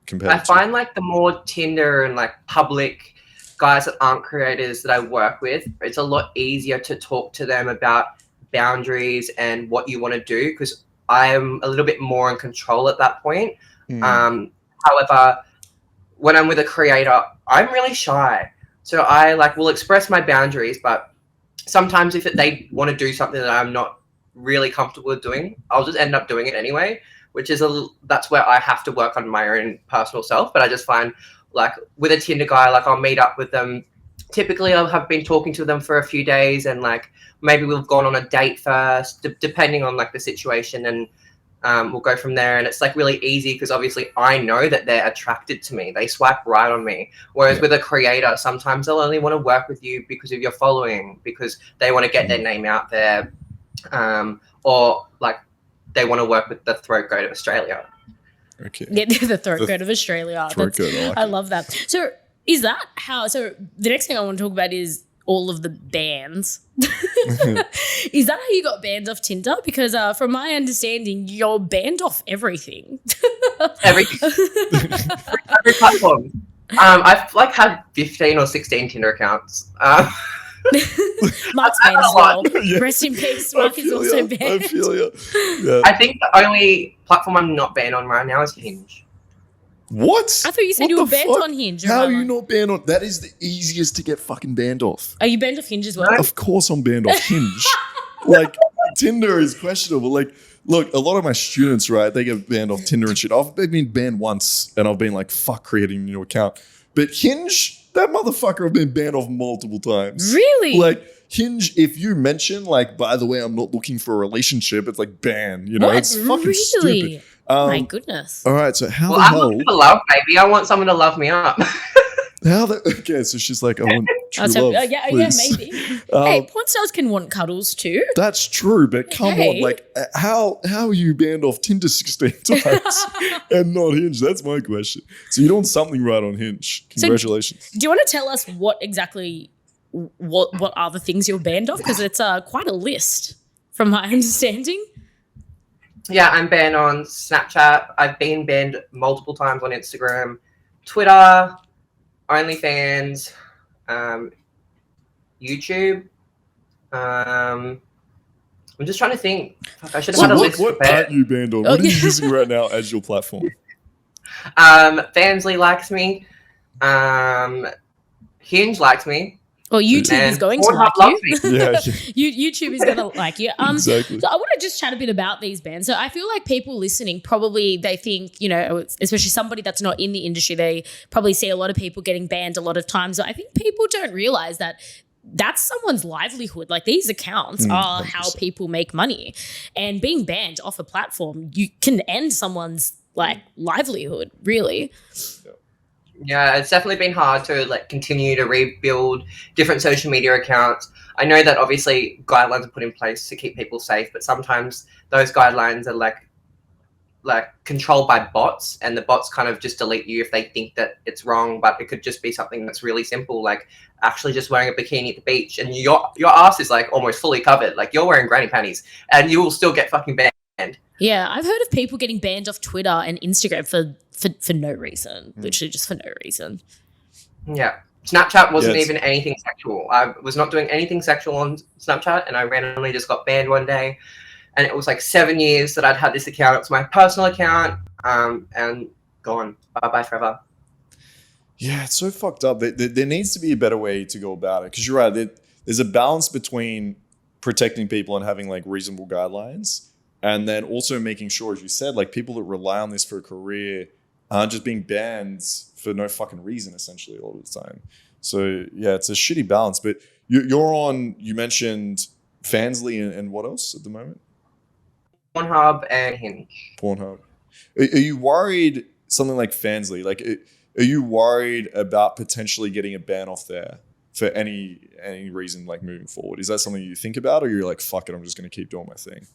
S2: compare?
S3: I find like the more Tinder and like public guys that aren't creators that I work with, it's a lot easier to talk to them about boundaries and what you want to do, because I'm a little bit more in control at that point. However, when I'm with a creator, I'm really shy. So I like will express my boundaries, but sometimes if they want to do something that I'm not really comfortable with doing, I'll just end up doing it anyway, which is that's where I have to work on my own personal self. But I just find like with a Tinder guy, like I'll meet up with them. Typically I'll have been talking to them for a few days, and like maybe we've gone on a date first, depending on like the situation, and we'll go from there. And it's like really easy because obviously I know that they're attracted to me. They swipe right on me. Whereas with a creator, sometimes they'll only want to work with you because of your following, because they want to get their name out there, or like they want to work with the throat goat of Australia.
S2: Okay.
S1: Yeah, the throat goat of Australia. I love that. So is that how? So the next thing I want to talk about is all of the bans. Is that how you got banned off Tinder? Because from my understanding, you're banned off everything.
S3: Every platform. I've like had 15 or 16 Tinder accounts.
S1: Mark's banned as well.
S2: Yeah.
S1: Rest in peace. Mark is also banned.
S2: I feel you. Yeah.
S3: I think the only platform I'm not banned on right now is Hinge.
S2: What?
S1: I thought you said you were banned on Hinge.
S2: How are you not banned on? That is the easiest to get fucking banned off.
S1: Are you banned off Hinge as well?
S2: Of course I'm banned off Hinge. Like, Tinder is questionable. Like, look, a lot of my students, right, they get banned off Tinder and shit. I've been banned once and I've been like, fuck creating a new account. But Hinge, that motherfucker, I've been banned off multiple times.
S1: Really?
S2: Like, Hinge, if you mention, like, by the way, I'm not looking for a relationship, it's like ban. You know,
S1: what?
S2: it's fucking stupid.
S1: My goodness.
S2: All right, so how the
S3: I'm
S2: hell?
S3: looking for love, baby. I want someone to love me up.
S2: Okay, so she's like, I want true love.
S1: Yeah,
S2: please.
S1: maybe. Hey, porn stars can want cuddles too.
S2: That's true, but come on, like, how are you banned off Tinder 16 times and not Hinge? That's my question. So you're doing something right on Hinge. Congratulations.
S1: So, do you want to tell us what exactly, what are the things you're banned off? Because it's quite a list, from my understanding.
S3: Yeah, I'm banned on Snapchat. I've been banned multiple times on Instagram, Twitter, OnlyFans, YouTube. I'm just trying to think. Fuck, I should have had a list.
S2: What aren't you banned on? What are you using right now as your platform?
S3: Fansly likes me. Hinge likes me.
S1: Well, YouTube is going to like you.
S2: Yeah.
S1: YouTube is going to like you.
S2: Exactly.
S1: So I want to just chat a bit about these bans. So I feel like people listening probably, they think, you know, especially somebody that's not in the industry, they probably see a lot of people getting banned a lot of times. So I think people don't realize that that's someone's livelihood. Like, these accounts are 100%. How people make money. And being banned off a platform, you can end someone's like livelihood, really.
S3: Yeah, it's definitely been hard to like continue to rebuild different social media accounts. I know that obviously guidelines are put in place to keep people safe, but sometimes those guidelines are like controlled by bots, and the bots kind of just delete you if they think that it's wrong. But it could just be something that's really simple, like actually just wearing a bikini at the beach, and your ass is like almost fully covered, like you're wearing granny panties, and you will still get fucking banned.
S1: Yeah, I've heard of people getting banned off Twitter and Instagram for no reason, literally just for no reason.
S3: Yeah. Snapchat wasn't even anything sexual. I was not doing anything sexual on Snapchat, and I randomly just got banned one day. And it was like 7 years that I'd had this account. It's my personal account, and gone. Bye-bye forever.
S2: Yeah, it's so fucked up. There needs to be a better way to go about it, because you're right. There's a balance between protecting people and having like reasonable guidelines, and then also making sure, as you said, like people that rely on this for a career aren't just being banned for no fucking reason, essentially, all the time. So yeah, it's a shitty balance. But you're on, you mentioned Fansly and what else at the moment?
S3: Pornhub and Hinge.
S2: Pornhub. Are you worried something like Fansly? Like, are you worried about potentially getting a ban off there for any reason, like moving forward? Is that something you think about, or you're like, fuck it, I'm just going to keep doing my thing?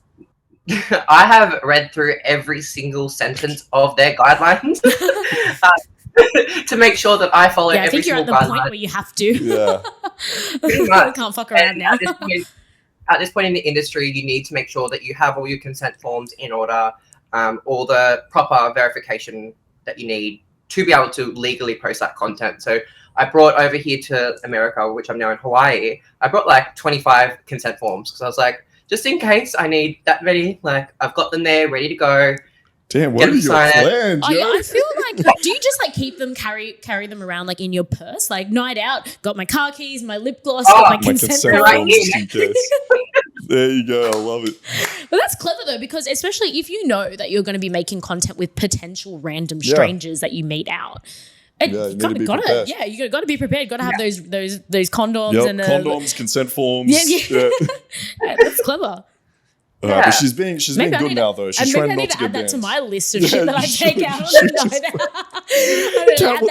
S3: I have read through every single sentence of their guidelines to make sure that I follow every single guideline.
S1: I think you're at the point where you have to.
S2: Yeah.
S1: I can't fuck around now.
S3: At this point in the industry, you need to make sure that you have all your consent forms in order, all the proper verification that you need to be able to legally post that content. So I brought over here to America, which I'm now in Hawaii, I brought like 25 consent forms, because I was like, just in case I need that many, like I've got them there ready to go.
S2: Damn, what are your plans?
S1: I feel like, do you just like keep them, carry them around like in your purse? Like night out, got my car keys, my lip gloss, got my consent forms.
S2: There you go. I love it.
S1: But that's clever though, because especially if you know that you're going to be making content with potential random strangers that you meet out. You gotta be prepared. Got to have those condoms and
S2: condoms, consent forms.
S1: Yeah. That's clever.
S2: But she's being good now though. She's trying not to get banned.
S1: I need to add that to my list of shit that I take out on the night out.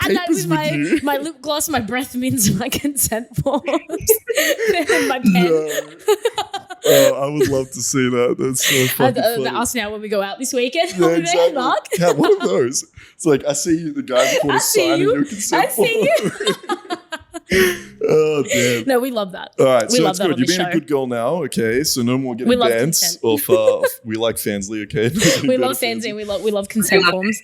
S1: Add that with my lip gloss, my breath mints, my consent forms, and my pen.
S2: I would love to see that. That's so fucking funny.
S1: Us now when we go out this weekend.
S2: Yeah, exactly. Mark. Yeah, one of those. It's like, I see you, the guy before the sign, and your consent form. Oh, damn.
S1: No, we love that.
S2: All right, so it's good. You've been a good girl now, okay? So no more getting banned off. We like Fansly, okay?
S1: We love Fansly. We love consent forms.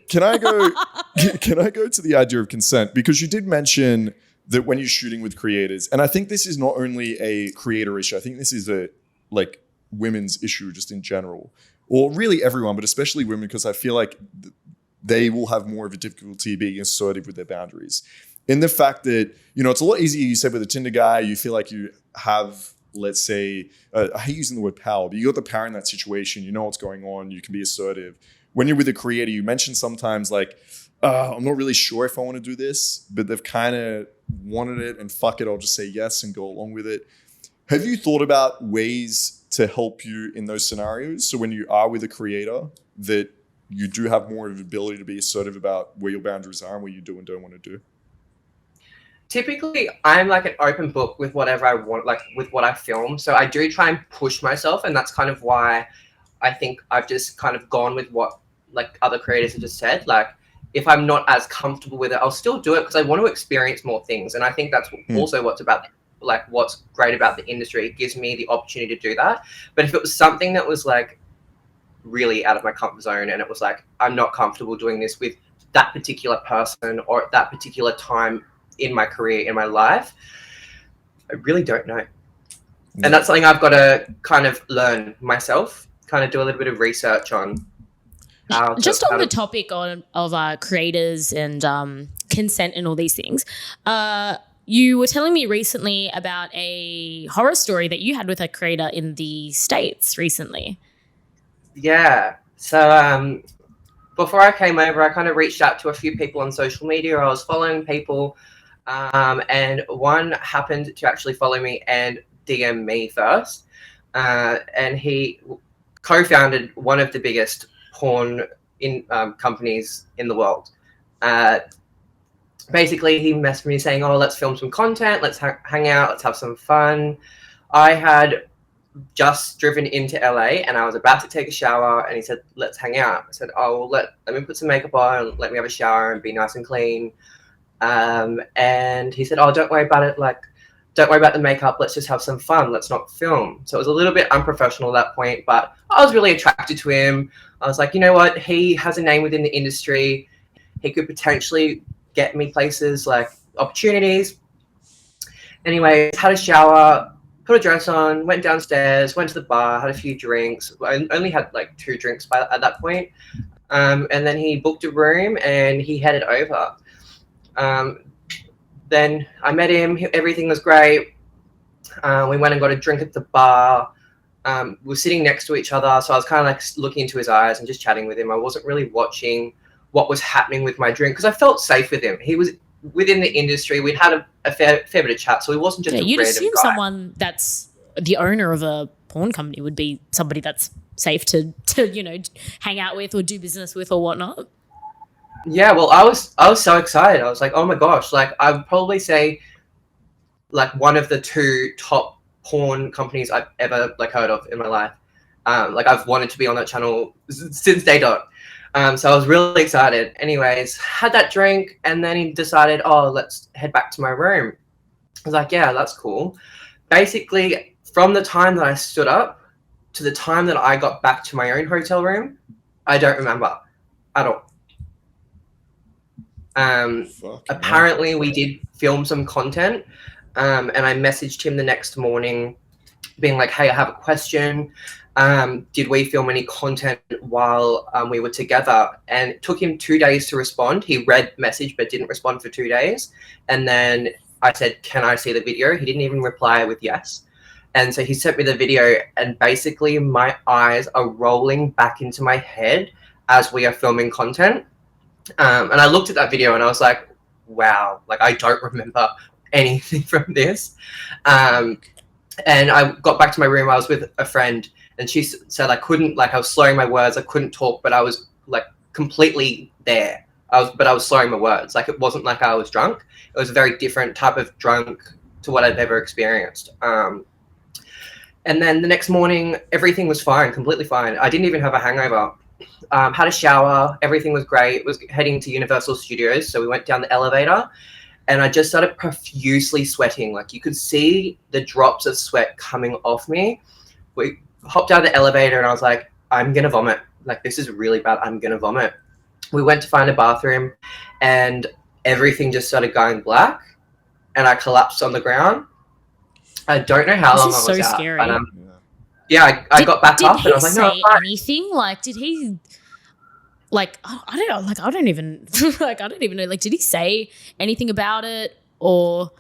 S2: Can I go to the idea of consent? Because you did mention that when you're shooting with creators, and I think this is not only a creator issue, I think this is a like women's issue just in general, or really everyone, but especially women, because I feel like they will have more of a difficulty being assertive with their boundaries. In the fact that, you know, it's a lot easier, you said, with a Tinder guy, you feel like you have, let's say, I hate using the word power, but you got the power in that situation, you know what's going on, you can be assertive. When you're with a creator, you mentioned sometimes like, I'm not really sure if I want to do this, but they've kind of wanted it and fuck it, I'll just say yes and go along with it. Have you thought about ways to help you in those scenarios? So when you are with a creator, that you do have more of an ability to be assertive about where your boundaries are and what you do and don't want to do?
S3: Typically, I'm like an open book with whatever I want, like with what I film. So I do try and push myself, and that's kind of why I think I've just kind of gone with what like other creators have just said. Like, if I'm not as comfortable with it, I'll still do it because I want to experience more things. And I think that's also what's great about the industry. It gives me the opportunity to do that. But if it was something that was like really out of my comfort zone, and it was like, I'm not comfortable doing this with that particular person or at that particular time in my career, in my life, I really don't know. And that's something I've got to kind of learn myself, kind of do a little bit of research on.
S1: Just on the topic of creators and consent and all these things, you were telling me recently about a horror story that you had with a creator in the States recently. Yeah.
S3: So before I came over, I kind of reached out to a few people on social media. I was following people, and one happened to actually follow me and DM me first. And he co-founded one of the biggest porn companies in the world. Basically, he messaged me saying, "Oh, let's film some content. Let's hang out. Let's have some fun." I had just driven into LA and I was about to take a shower, and he said, "Let's hang out." I said, "Oh, well, let me put some makeup on, let me have a shower and be nice and clean." And he said, "Oh, don't worry about it. Like, don't worry about the makeup. Let's just have some fun. Let's not film." So it was a little bit unprofessional at that point, but I was really attracted to him. I was like, you know what? He has a name within the industry. He could potentially get me places, like opportunities. Anyway, had a shower, put a dress on, went downstairs, went to the bar, had a few drinks. I only had like 2 drinks at that point. And then he booked a room and he headed over. Then I met him. Everything was great. We went and got a drink at the bar. We were sitting next to each other, so I was kind of like looking into his eyes and just chatting with him. I wasn't really watching what was happening with my drink because I felt safe with him. He was within the industry. We'd had a fair bit of chat, so he wasn't just a
S1: you'd
S3: random
S1: assume
S3: guy.
S1: someone that's the owner of a porn company would be somebody that's safe to hang out with or do business with or whatnot.
S3: Yeah, well, I was so excited. I was like, oh my gosh, like I would probably say like one of the 2 top porn companies I've ever like heard of in my life. Like I've wanted to be on that channel since day dot. So I was really excited. Anyways, had that drink and then he decided, oh, let's head back to my room. I was like, yeah, that's cool. Basically, from the time that I stood up to the time that I got back to my own hotel room, I don't remember at all. Apparently we did film some content, and I messaged him the next morning being like, hey, I have a question. Did we film any content while we were together? And it took him 2 days to respond. He read message but didn't respond for 2 days. And then I said, can I see the video? He didn't even reply with yes. And so he sent me the video, and basically my eyes are rolling back into my head as we are filming content. And I looked at that video and I was like, wow, like I don't remember anything from this. And I got back to my room. I was with a friend and she said I couldn't, like I was slurring my words. I couldn't talk, but I was like completely there. But I was slurring my words. Like it wasn't like I was drunk. It was a very different type of drunk to what I've ever experienced. And then the next morning, everything was fine, completely fine. I didn't even have a hangover. Had a shower, everything was great. Was heading to Universal Studios, so we went down the elevator and I just started profusely sweating. Like you could see the drops of sweat coming off me. We hopped out of the elevator and I was like, I'm gonna vomit. Like this is really bad, I'm gonna vomit. We went to find a bathroom and everything just started going black and I collapsed on the ground. I don't know how long I was
S1: so
S3: out.
S1: Scary.
S3: But, yeah, I got back up and I was like, no,
S1: did he say anything? Like, did he, like, I don't know, like, I don't even know. Like, did he say anything about it or?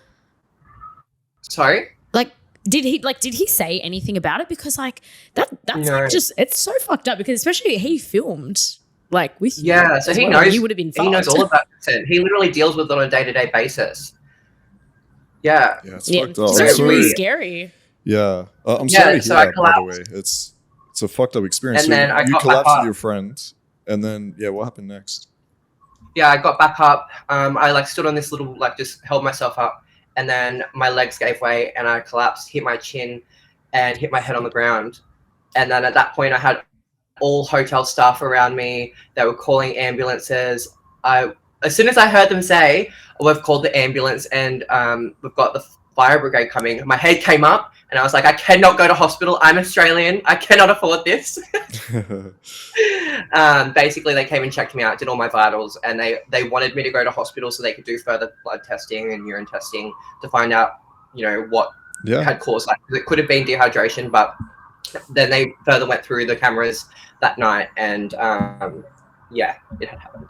S3: Sorry?
S1: Like, did he say anything about it? Because, like, that's
S3: No.
S1: like just, it's so fucked up because especially he filmed, like, with you.
S3: Yeah, so he
S1: well.
S3: knows.
S1: You would have been fucked.
S3: He knows all of that content. He literally deals with it on a day-to-day basis. Yeah.
S2: Yeah, it's fucked up.
S1: So
S2: I'm
S1: it's
S2: sorry.
S1: really scary.
S2: Yeah, I'm sorry to
S3: so
S2: hear
S3: I
S2: that, by the way.
S3: collapsed.
S2: It's a fucked up experience.
S3: And
S2: so
S3: then I
S2: you
S3: got
S2: collapsed
S3: back
S2: with
S3: up.
S2: your friend, and then what happened next?
S3: Yeah, I got back up. I like stood on this little, like just held myself up, and then my legs gave way and I collapsed, hit my chin and hit my head on the ground. And then at that point I had all hotel staff around me. They were calling ambulances. As soon as I heard them say, we've called the ambulance and we've got the fire brigade coming, my head came up and I was like, I cannot go to hospital. I'm Australian. I cannot afford this. Basically, they came and checked me out, did all my vitals, and they wanted me to go to hospital so they could do further blood testing and urine testing to find out, what had caused that. It could have been dehydration, but then they further went through the cameras that night, and it had happened.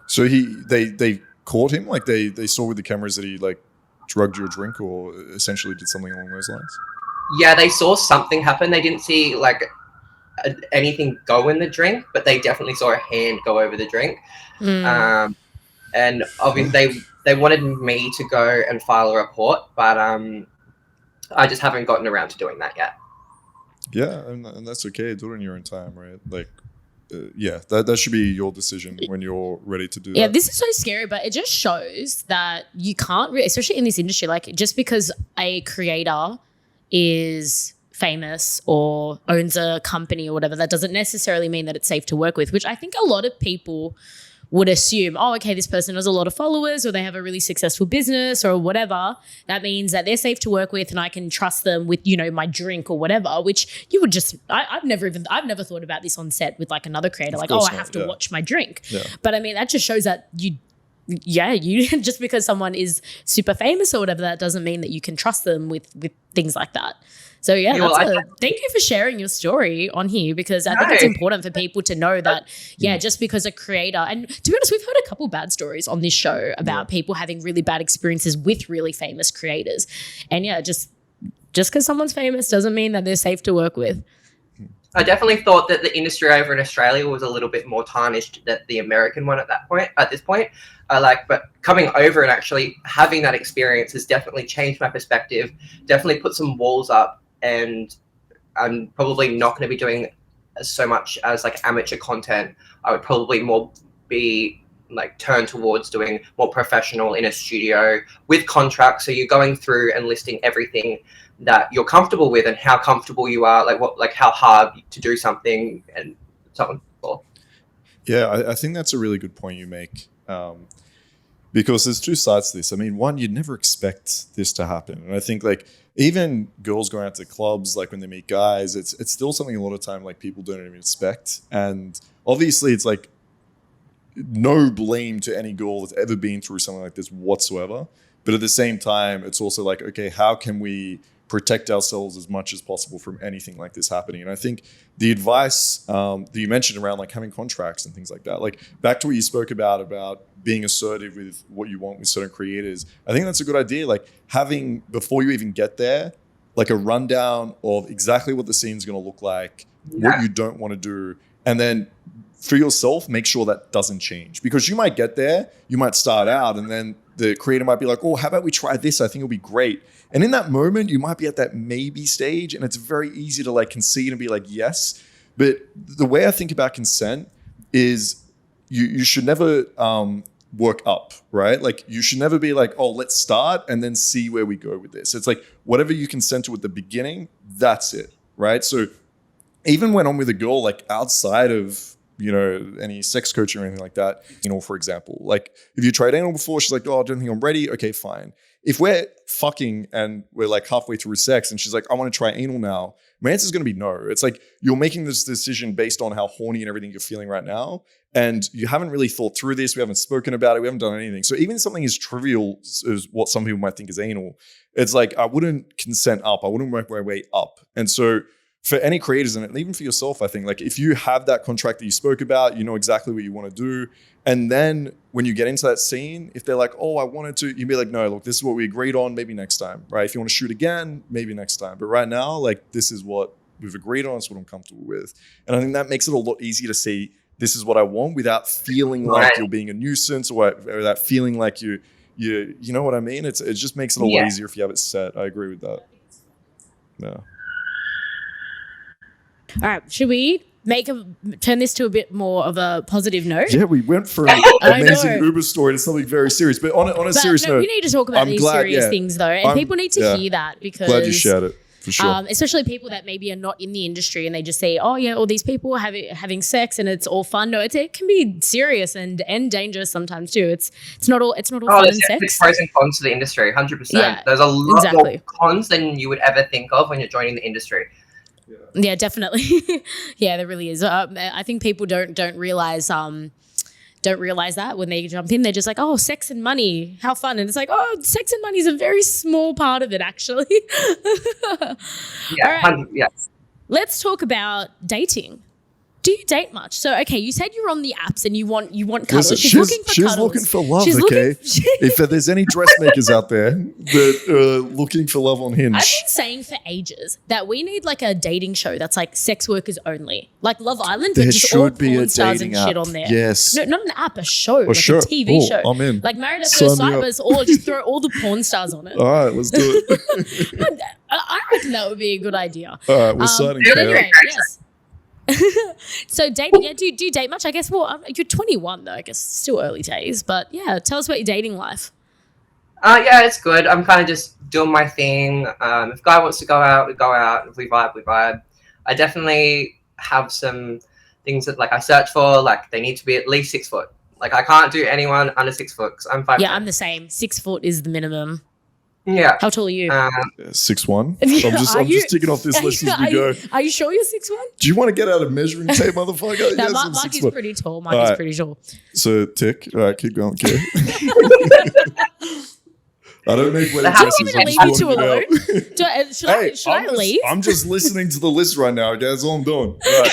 S2: So they caught him, like they saw with the cameras that he like drugged your drink or essentially did something along those lines?
S3: Yeah, they saw something happen. They didn't see like anything go in the drink, but they definitely saw a hand go over the drink. And obviously they wanted me to go and file a report, but I just haven't gotten around to doing that yet.
S2: Yeah, and that's okay. Do it in your own time, right? Like, that should be your decision when you're ready to do that.
S1: Yeah, this is so scary, but it just shows that you can't really, especially in this industry, like just because a creator is famous or owns a company or whatever, that doesn't necessarily mean that it's safe to work with, which I think a lot of people would assume, oh, okay, this person has a lot of followers or they have a really successful business or whatever. That means that they're safe to work with and I can trust them with, my drink or whatever, which you would just, I've never thought about this on set with like another creator, like, I have to watch my drink.
S2: Yeah.
S1: But I mean, that just shows that you just because someone is super famous or whatever, that doesn't mean that you can trust them with things like that. So yeah,
S3: Yeah, well,
S1: thank you for sharing your story on here, because I think it's important for people to know that, just because a creator, and to be honest, we've heard a couple bad stories on this show about people having really bad experiences with really famous creators. And just because someone's famous doesn't mean that they're safe to work with.
S3: I definitely thought that the industry over in Australia was a little bit more tarnished than the American one at this point. But coming over and actually having that experience has definitely changed my perspective, definitely put some walls up, and I'm probably not going to be doing so much as like amateur content. I would probably more be like turned towards doing more professional in a studio with contracts. So you're going through and listing everything that you're comfortable with and how comfortable you are, like how hard to do something and so on.
S2: Yeah, I think that's a really good point you make. Because there's two sides to this. I mean, one, you'd never expect this to happen. And I think like even girls going out to clubs, like when they meet guys, it's still something a lot of time like people don't even expect. And obviously it's like no blame to any girl that's ever been through something like this whatsoever. But at the same time, it's also like, okay, how can we protect ourselves as much as possible from anything like this happening? And I think the advice that you mentioned around like having contracts and things like that, like back to what you spoke about being assertive with what you want with certain creators, I think that's a good idea. Like having, before you even get there, like a rundown of exactly what the scene's going to look like, what you don't want to do, and then for yourself, make sure that doesn't change. Because you might get there, you might start out, and then the creator might be like, oh, how about we try this? I think it'll be great. And in that moment, you might be at that maybe stage, and it's very easy to like concede and be like, yes. But the way I think about consent is you should never work up, right? Like you should never be like, oh, let's start and then see where we go with this. It's like whatever you consent to at the beginning, that's it, right? So even when I'm with a girl, like outside of, you know, any sex coaching or anything like that, you know, for example, like if you tried anal before, she's like, oh, I don't think I'm ready. Okay, fine. If we're fucking and we're like halfway through sex and she's like, I want to try anal now, my answer is going to be no. It's like you're making this decision based on how horny and everything you're feeling right now. And you haven't really thought through this. We haven't spoken about it. We haven't done anything. So even something as trivial as what some people might think is anal, it's like, I wouldn't consent up. I wouldn't work my way up. And so for any creators, and even for yourself, I think like if you have that contract that you spoke about, you know exactly what you want to do. And then when you get into that scene, if they're like, oh, I wanted to, you'd be like, no, look, this is what we agreed on, maybe next time, right? If you want to shoot again, maybe next time. But right now, like this is what we've agreed on, it's what I'm comfortable with. And I think that makes it a lot easier to say, this is what I want without feeling like you're being a nuisance or that feeling like you know what I mean? It just makes it a lot easier if you have it set. I agree with that. Yeah.
S1: All right, should we turn this to a bit more of a positive note?
S2: Yeah, we went from an amazing Uber story to something very serious. But on a serious note,
S1: we need to talk about these serious things though, and people need to hear that because
S2: glad you shared it. For sure.
S1: Especially people that maybe are not in the industry and they just say, oh yeah, all these people are having sex and it's all fun. No, it can be serious and dangerous sometimes too. It's not all fun and sex.
S3: There's pros and cons to the industry, 100%. Yeah, there's a lot more cons than you would ever think of when you're joining the industry.
S1: Yeah, definitely. Yeah, there really is. I think people don't realize that when they jump in, they're just like, oh, sex and money, how fun. And it's like, oh, sex and money is a very small part of it, actually.
S3: Yeah,
S1: all right. Let's talk about dating. Do you date much? So, okay, you said you're on the apps and you want cuddles.
S2: Listen, she's looking for love, okay? If there's any dressmakers out there that are looking for love on Hinge.
S1: I've been saying for ages that we need like a dating show that's like sex workers only. Like Love Island, but just all porn stars and shit on there.
S2: Yes.
S1: No, not an app, a show. A TV show.
S2: I'm in.
S1: Like Married at First Sight, or just throw all the porn stars on it.
S2: All right, let's do it.
S1: I reckon that would be a good idea.
S2: All right, we're signing
S1: anyway, yes. So dating, do you date much? I guess, you're 21 though, I guess still early days, but yeah, tell us about your dating life.
S3: Yeah, it's good. I'm kind of just doing my thing. If a guy wants to go out, we go out. If we vibe, we vibe. I definitely have some things that like I search for, like they need to be at least 6 foot. Like I can't do anyone under 6 foot because I'm 5'10".
S1: Yeah, I'm the same. 6 foot is the minimum.
S3: Yeah.
S1: How tall are you?
S2: 6'1". I'm just ticking off this list as we go.
S1: Are you sure you're 6'1"?
S2: Do you want to get out a measuring tape, motherfucker?
S1: No, yes, Mark is pretty tall. Mark is pretty tall.
S2: So tick. All right, keep going. Okay. I don't make wedding
S3: How
S2: dresses.
S1: do you
S2: I'm
S1: even
S2: just
S1: leave you
S2: sorting it
S1: two
S2: out.
S1: Should I leave?
S2: I'm just listening to the list right now. Okay, that's all I'm doing. All right.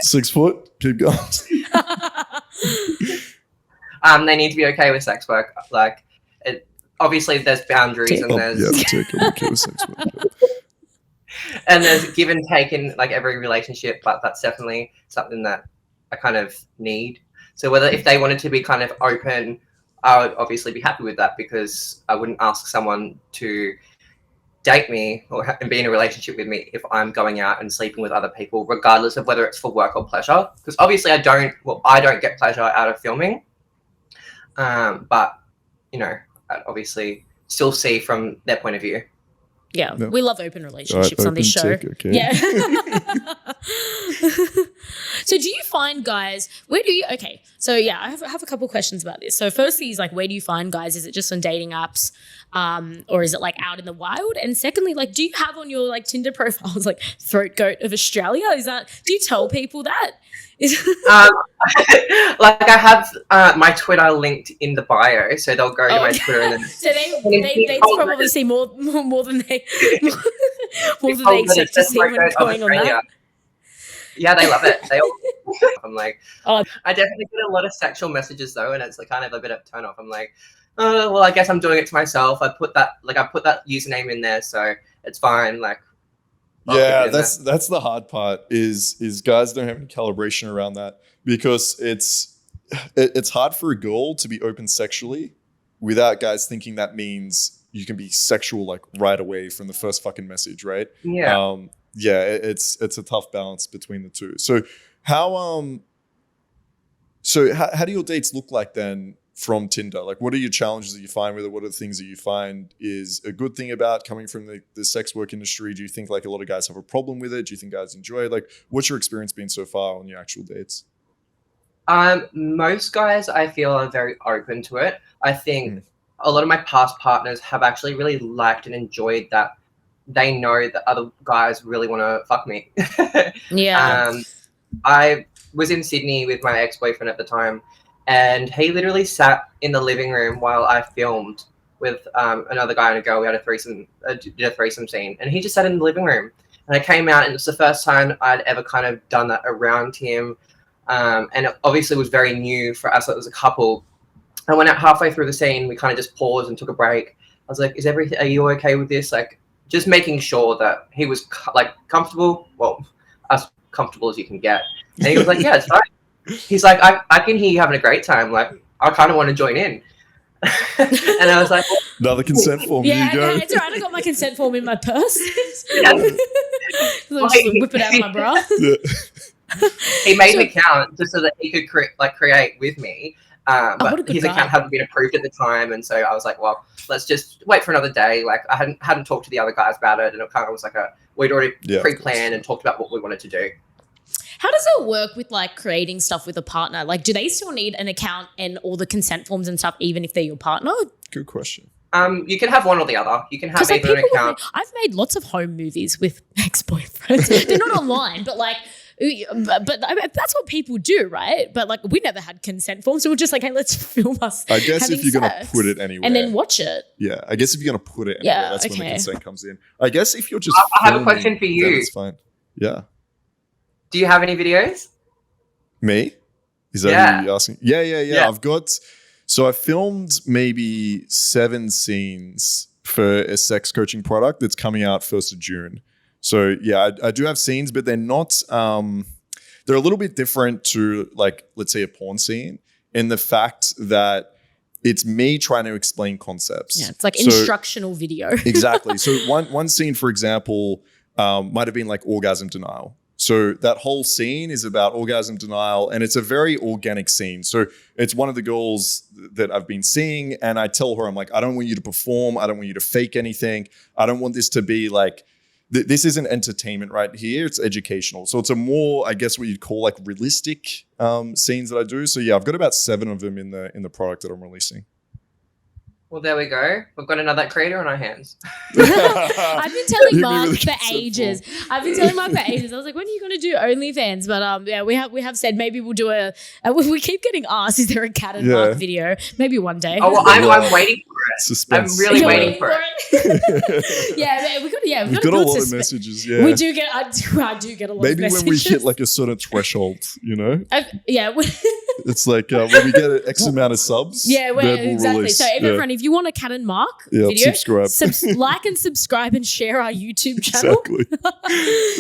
S2: 6 foot. Keep going.
S3: They need to be okay with sex work. Like, obviously, there's boundaries and there's
S2: okay with sex work.
S3: and there's give and take in like every relationship, but that's definitely something that I kind of need. So whether if they wanted to be kind of open, I would obviously be happy with that because I wouldn't ask someone to date me or be in a relationship with me if I'm going out and sleeping with other people, regardless of whether it's for work or pleasure. Because obviously I don't get pleasure out of filming. But you know, I'd obviously still see from their point of view.
S1: Yeah,
S2: no.
S1: we love open relationships
S2: right,
S1: on this show.
S2: Okay.
S1: Yeah. So do you find guys, so yeah, I have a couple questions about this. So firstly is like, where do you find guys? Is it just on dating apps or is it like out in the wild? And secondly, like, do you have on your like Tinder profiles like throat goat of Australia? Do you tell people that?
S3: Like I have my Twitter linked in the bio, so they'll go to my Twitter and then
S1: so they probably see more than they expect to see when going on that.
S3: Yeah, they love it. I'm like,
S1: oh.
S3: I definitely get a lot of sexual messages though, and it's like kind of a bit of a turn off. I'm like, oh well, I guess I'm doing it to myself. I put that username in there, so it's fine. Like,
S2: yeah, that's the hard part is guys don't have any calibration around that because it's hard for a girl to be open sexually without guys thinking that means you can be sexual like right away from the first fucking message, right?
S3: Yeah.
S2: It's a tough balance between the two. So how do your dates look like then from Tinder? Like, what are your challenges that you find with it? What are the things that you find is a good thing about coming from the sex work industry? Do you think like a lot of guys have a problem with it? Do you think guys enjoy it? Like, what's your experience been so far on your actual dates?
S3: Most guys I feel are very open to it. I think a lot of my past partners have actually really liked and enjoyed that they know that other guys really want to fuck me.
S1: Yeah.
S3: I was in Sydney with my ex-boyfriend at the time, and he literally sat in the living room while I filmed with another guy and a girl. We had did a threesome scene, and he just sat in the living room. And I came out, and it was the first time I'd ever kind of done that around him. And it obviously was very new for us as a couple. I went out halfway through the scene. We kind of just paused and took a break. I was like, are you okay with this? Like, just making sure that he was like comfortable. Well, as comfortable as you can get. And he was like, yeah, it's fine. He's like, I can hear you having a great time. Like, I kind of want to join in. And I was like,
S2: another consent form.
S1: Yeah,
S2: Here you go.
S1: it's all right. I got my consent form in my purse.
S3: Yeah.
S1: I'll just whip it out of my bra.
S2: Yeah.
S3: He made an account just so that he could create with me. But his account hadn't been approved at the time, and so I was like, well, let's just wait for another day. Like, I hadn't talked to the other guys about it, and it kind of was like we'd already pre-planned and talked about what we wanted to do.
S1: How does it work with like creating stuff with a partner? Like, do they still need an account and all the consent forms and stuff, even if they're your partner?
S2: Good question.
S3: You can have one or the other. You can have either an account.
S1: I've made lots of home movies with ex-boyfriends. They're not online, but like, but that's what people do, right? But like, we never had consent forms, so we're just like, hey, let's film us.
S2: I guess if you're gonna put it anywhere
S1: and then watch it.
S2: Yeah, I guess if you're gonna put it anywhere, that's when the consent comes in. I guess if you're just,
S3: I have a question for you.
S2: It's fine. Yeah.
S3: Do you have any videos?
S2: Me? Is that what you're asking? Yeah. I filmed maybe 7 scenes for a sex coaching product that's coming out 1st of June. So yeah, I do have scenes, but they're not, they're a little bit different to like, let's say a porn scene in the fact that it's me trying to explain concepts.
S1: Yeah, it's like instructional video.
S2: Exactly. So one scene, for example, might have been like orgasm denial. So that whole scene is about orgasm denial, and it's a very organic scene. So it's one of the girls that I've been seeing, and I tell her, I'm like, I don't want you to perform. I don't want you to fake anything. I don't want this to be like, this isn't entertainment right here. It's educational. So it's a more, I guess what you'd call like realistic scenes that I do. So yeah, I've got about 7 of them in the product that I'm releasing.
S3: Well, there we go. We've got another creator on our hands.
S1: I've been telling
S2: Hit me
S1: Mark
S2: with a
S1: for
S2: consent
S1: ages. I've been telling Mark for ages. I was like, when are you going to do OnlyFans? But yeah, we have said maybe we'll do we keep getting asked, is there a cat and Mark video? Maybe one day.
S3: Oh, well, I'm waiting for it.
S2: Suspense.
S3: I'm really
S1: You're
S3: waiting for it.
S1: Yeah, we've
S2: got a lot of
S1: suspense.
S2: messages. Yeah,
S1: We do get. I do get a lot.
S2: maybe
S1: of
S2: when
S1: messages.
S2: we hit like a certain threshold, you know,
S1: yeah.
S2: it's like when we get an X amount of subs.
S1: Yeah,
S2: then we'll
S1: exactly.
S2: release.
S1: So everyone, if you want a Cat and Mark video,
S2: subscribe.
S1: like and subscribe and share our YouTube channel.
S2: Exactly.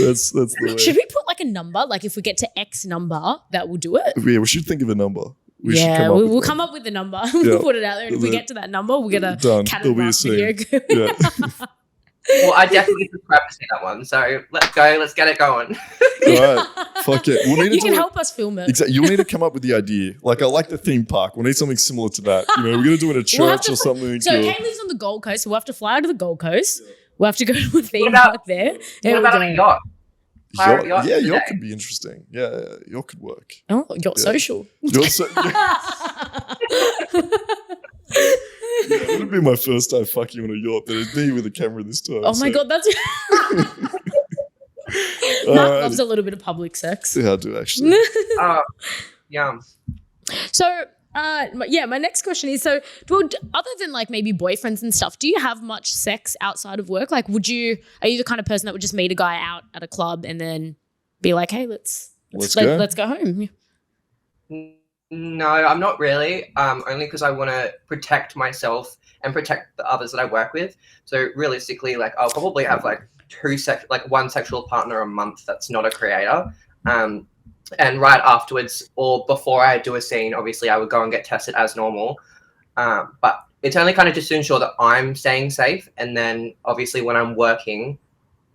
S2: That's the way.
S1: Should we put like a number? Like if we get to X number, that will do it.
S2: Yeah, we should think of a number.
S1: We'll come up with the number. We'll put it out there. And if we get to that number, we'll get a
S2: Done.
S1: Cat
S2: There'll
S1: and
S2: be a
S1: Mark
S2: scene.
S1: video.
S2: Yeah.
S3: Well, I definitely subscribe to see that one. So let's go. Let's get it going.
S2: All right. Fuck it. We'll need to
S1: You
S2: do
S1: can
S2: it.
S1: help us film it.
S2: Exactly. You'll need to come up with the idea. Like, I like the theme park. We'll need something similar to that. You know, we're going to do it in a
S1: We'll have
S2: church
S1: to
S2: or something.
S1: So
S2: cool.
S1: Kate lives on the Gold Coast, so we'll have to fly out to the Gold Coast. We'll have to go to a theme
S3: about-
S1: park there.
S3: What
S1: There we
S3: about
S1: go.
S3: a yacht? Pirate yacht
S2: Yeah,
S3: today.
S2: yacht could be interesting. Yeah, yacht could work.
S1: Oh, yacht
S2: Yeah.
S1: social.
S2: Yacht It would be my first time fucking on a yacht, but it's me with a camera this time.
S1: Oh my god, that's
S2: All
S1: Mark
S2: right.
S1: loves a little bit of public sex.
S2: Yeah, I do actually.
S3: Oh, yum.
S1: So, my next question is: so, other than like maybe boyfriends and stuff, do you have much sex outside of work? Like, are you the kind of person that would just meet a guy out at a club and then be like, "Hey, let's go home"?
S3: No, I'm not really. Only because I want to protect myself and protect the others that I work with. So realistically, like I'll probably have like one sexual partner a month that's not a creator. And right afterwards or before I do a scene, obviously I would go and get tested as normal. But it's only kind of just to ensure that I'm staying safe. And then obviously when I'm working,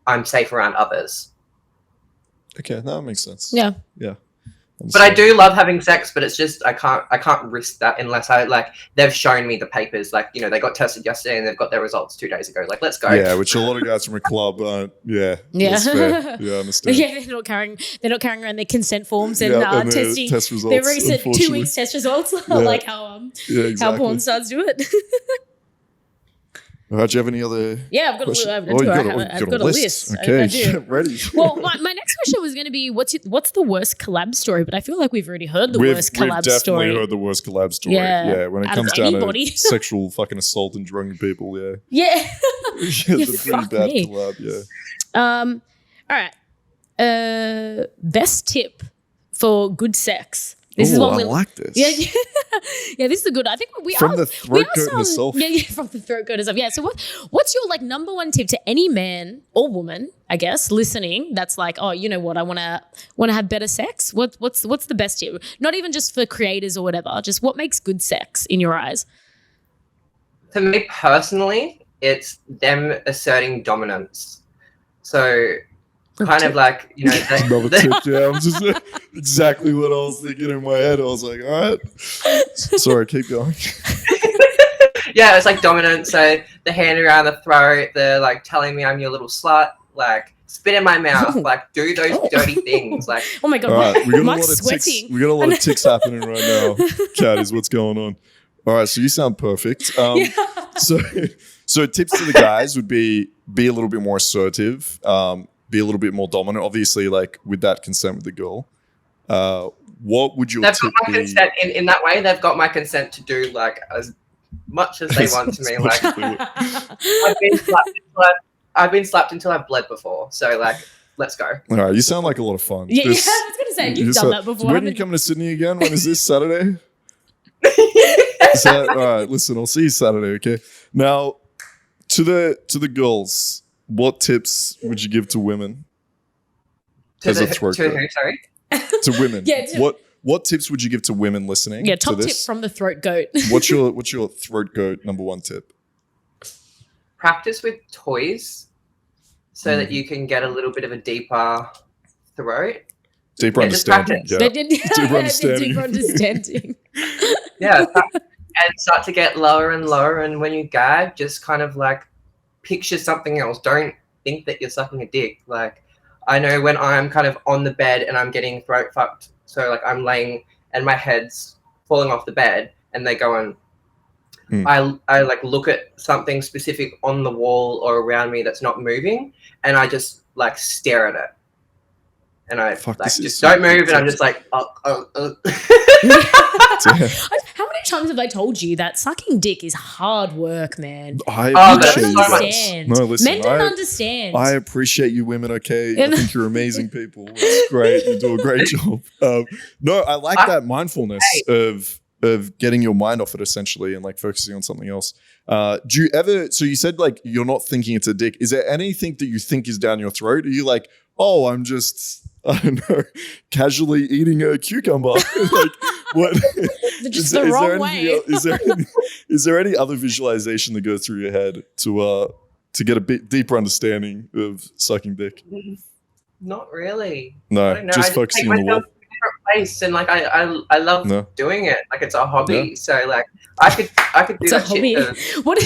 S3: I'm safe around others.
S2: Okay, that makes sense.
S1: Yeah.
S3: But I do love having sex, but it's just I can't risk that unless they've shown me the papers. Like, you know, they got tested yesterday and they've got their results 2 days ago. Like, let's go.
S2: Yeah, which a lot of guys from a club aren't. Yeah. That's fair. Yeah, I understand.
S1: Yeah, they're not carrying around their consent forms and,
S2: Yeah, and their
S1: testing
S2: test results,
S1: their recent 2
S2: unfortunately.
S1: weeks test results,
S2: Yeah.
S1: like how
S2: exactly.
S1: porn stars do it.
S2: All right, do you have any other
S1: Yeah, I've got
S2: questions?
S1: I've
S2: Oh, you
S1: got a list.
S2: Okay,
S1: I do.
S2: get ready.
S1: Well, my next question was going to be, what's the worst collab story? But I feel like we've already heard the worst collab
S2: We've definitely
S1: story.
S2: heard the worst collab story.
S1: Yeah.
S2: Yeah, when it
S1: Out of
S2: comes down
S1: anybody.
S2: to sexual fucking assault and drugging people, yeah.
S1: Yeah.
S2: It's a pretty
S1: fuck
S2: bad
S1: me.
S2: collab, yeah.
S1: All right. Best tip for good sex. This is
S2: Ooh,
S1: what
S2: I
S1: we
S2: like this.
S1: Yeah, yeah, this is a good. I think we
S2: From
S1: are
S2: the throat goat herself.
S1: Yeah, from the throat goat herself. Yeah. So what's your like number one tip to any man or woman, I guess, listening? That's like, oh, you know what? I want to have better sex. What's the best tip? Not even just for creators or whatever. Just what makes good sex in your eyes?
S3: For me personally, it's them asserting dominance. So kind of like, you know,
S2: Another tip, yeah. I'm just exactly what I was thinking in my head. I was like, all right. Sorry, keep going.
S3: yeah, it's like dominance. So the hand around the throat, they're like telling me I'm your little slut, like spit in my mouth, like do those dirty things. Like,
S1: Oh my god,
S2: All right, we got a
S1: Mike's
S2: lot of ticks.
S1: sweating.
S2: We got a lot of ticks happening right now. Kat, is what's going on. All right, so you sound perfect. So tips to the guys would be a little bit more assertive, be a little bit more dominant. Obviously, like with that consent with the girl. What would your
S3: they've
S2: tip
S3: got my
S2: be?
S3: consent in that way. They've got my consent to do like as much as they want to me.
S2: As much
S3: Like
S2: as they want.
S3: I've been slapped until I've bled before. So like, let's go.
S2: All right, you sound like a lot of fun.
S1: Yeah,
S2: This-
S1: I was gonna say
S2: you
S1: you've done
S2: sound-
S1: that before.
S2: When are
S1: haven't
S2: you
S1: you?
S2: coming to Sydney again? When is this, Saturday? All right, listen, I'll see you Saturday, okay? Now, to the girls, what tips would you give to women?
S3: To
S2: As a throat
S3: who?
S2: goat.
S3: Sorry.
S2: To women.
S1: Yeah,
S2: What tips would you give to women listening?
S1: Yeah,
S2: to
S1: top tip
S2: this?
S1: from the throat goat.
S2: What's your throat goat number one tip?
S3: Practice with toys, so that you can get a little bit of a deeper throat.
S2: Deeper
S3: Yeah, just
S2: understanding.
S3: practice.
S2: Yeah.
S1: They did
S2: Deeper understanding.
S1: Deeper understanding.
S3: Yeah, and start to get lower and lower. And when you gag, just kind of like picture something else. Don't think that you're sucking a dick. Like, I know when I'm kind of on the bed and I'm getting throat fucked, so like I'm laying and my head's falling off the bed and they're going, I like look at something specific on the wall or around me that's not moving, and I just like stare at it, and I like just don't move, and I'm just like,
S1: How many times have I told you that sucking dick is hard work, man?
S2: I
S1: appreciate you guys.
S2: No, listen,
S1: men don't understand.
S2: I appreciate you women, okay? I think you're amazing people. It's great. You do a great job. No, I like that mindfulness of getting your mind off it essentially and like focusing on something else. Do you ever, so you said like you're not thinking it's a dick. Is there anything that you think is down your throat? Are you like, oh, I'm just, I don't know, casually eating a cucumber? Like what?
S1: Just the wrong way.
S2: Is there any other visualization that goes through your head to get a bit deeper understanding of sucking dick?
S3: Not really.
S2: No, just focusing on the wall.
S3: Place and like I love doing it, like it's a hobby, so like I could do
S1: it's
S3: that
S1: a hobby.
S3: shit.
S1: What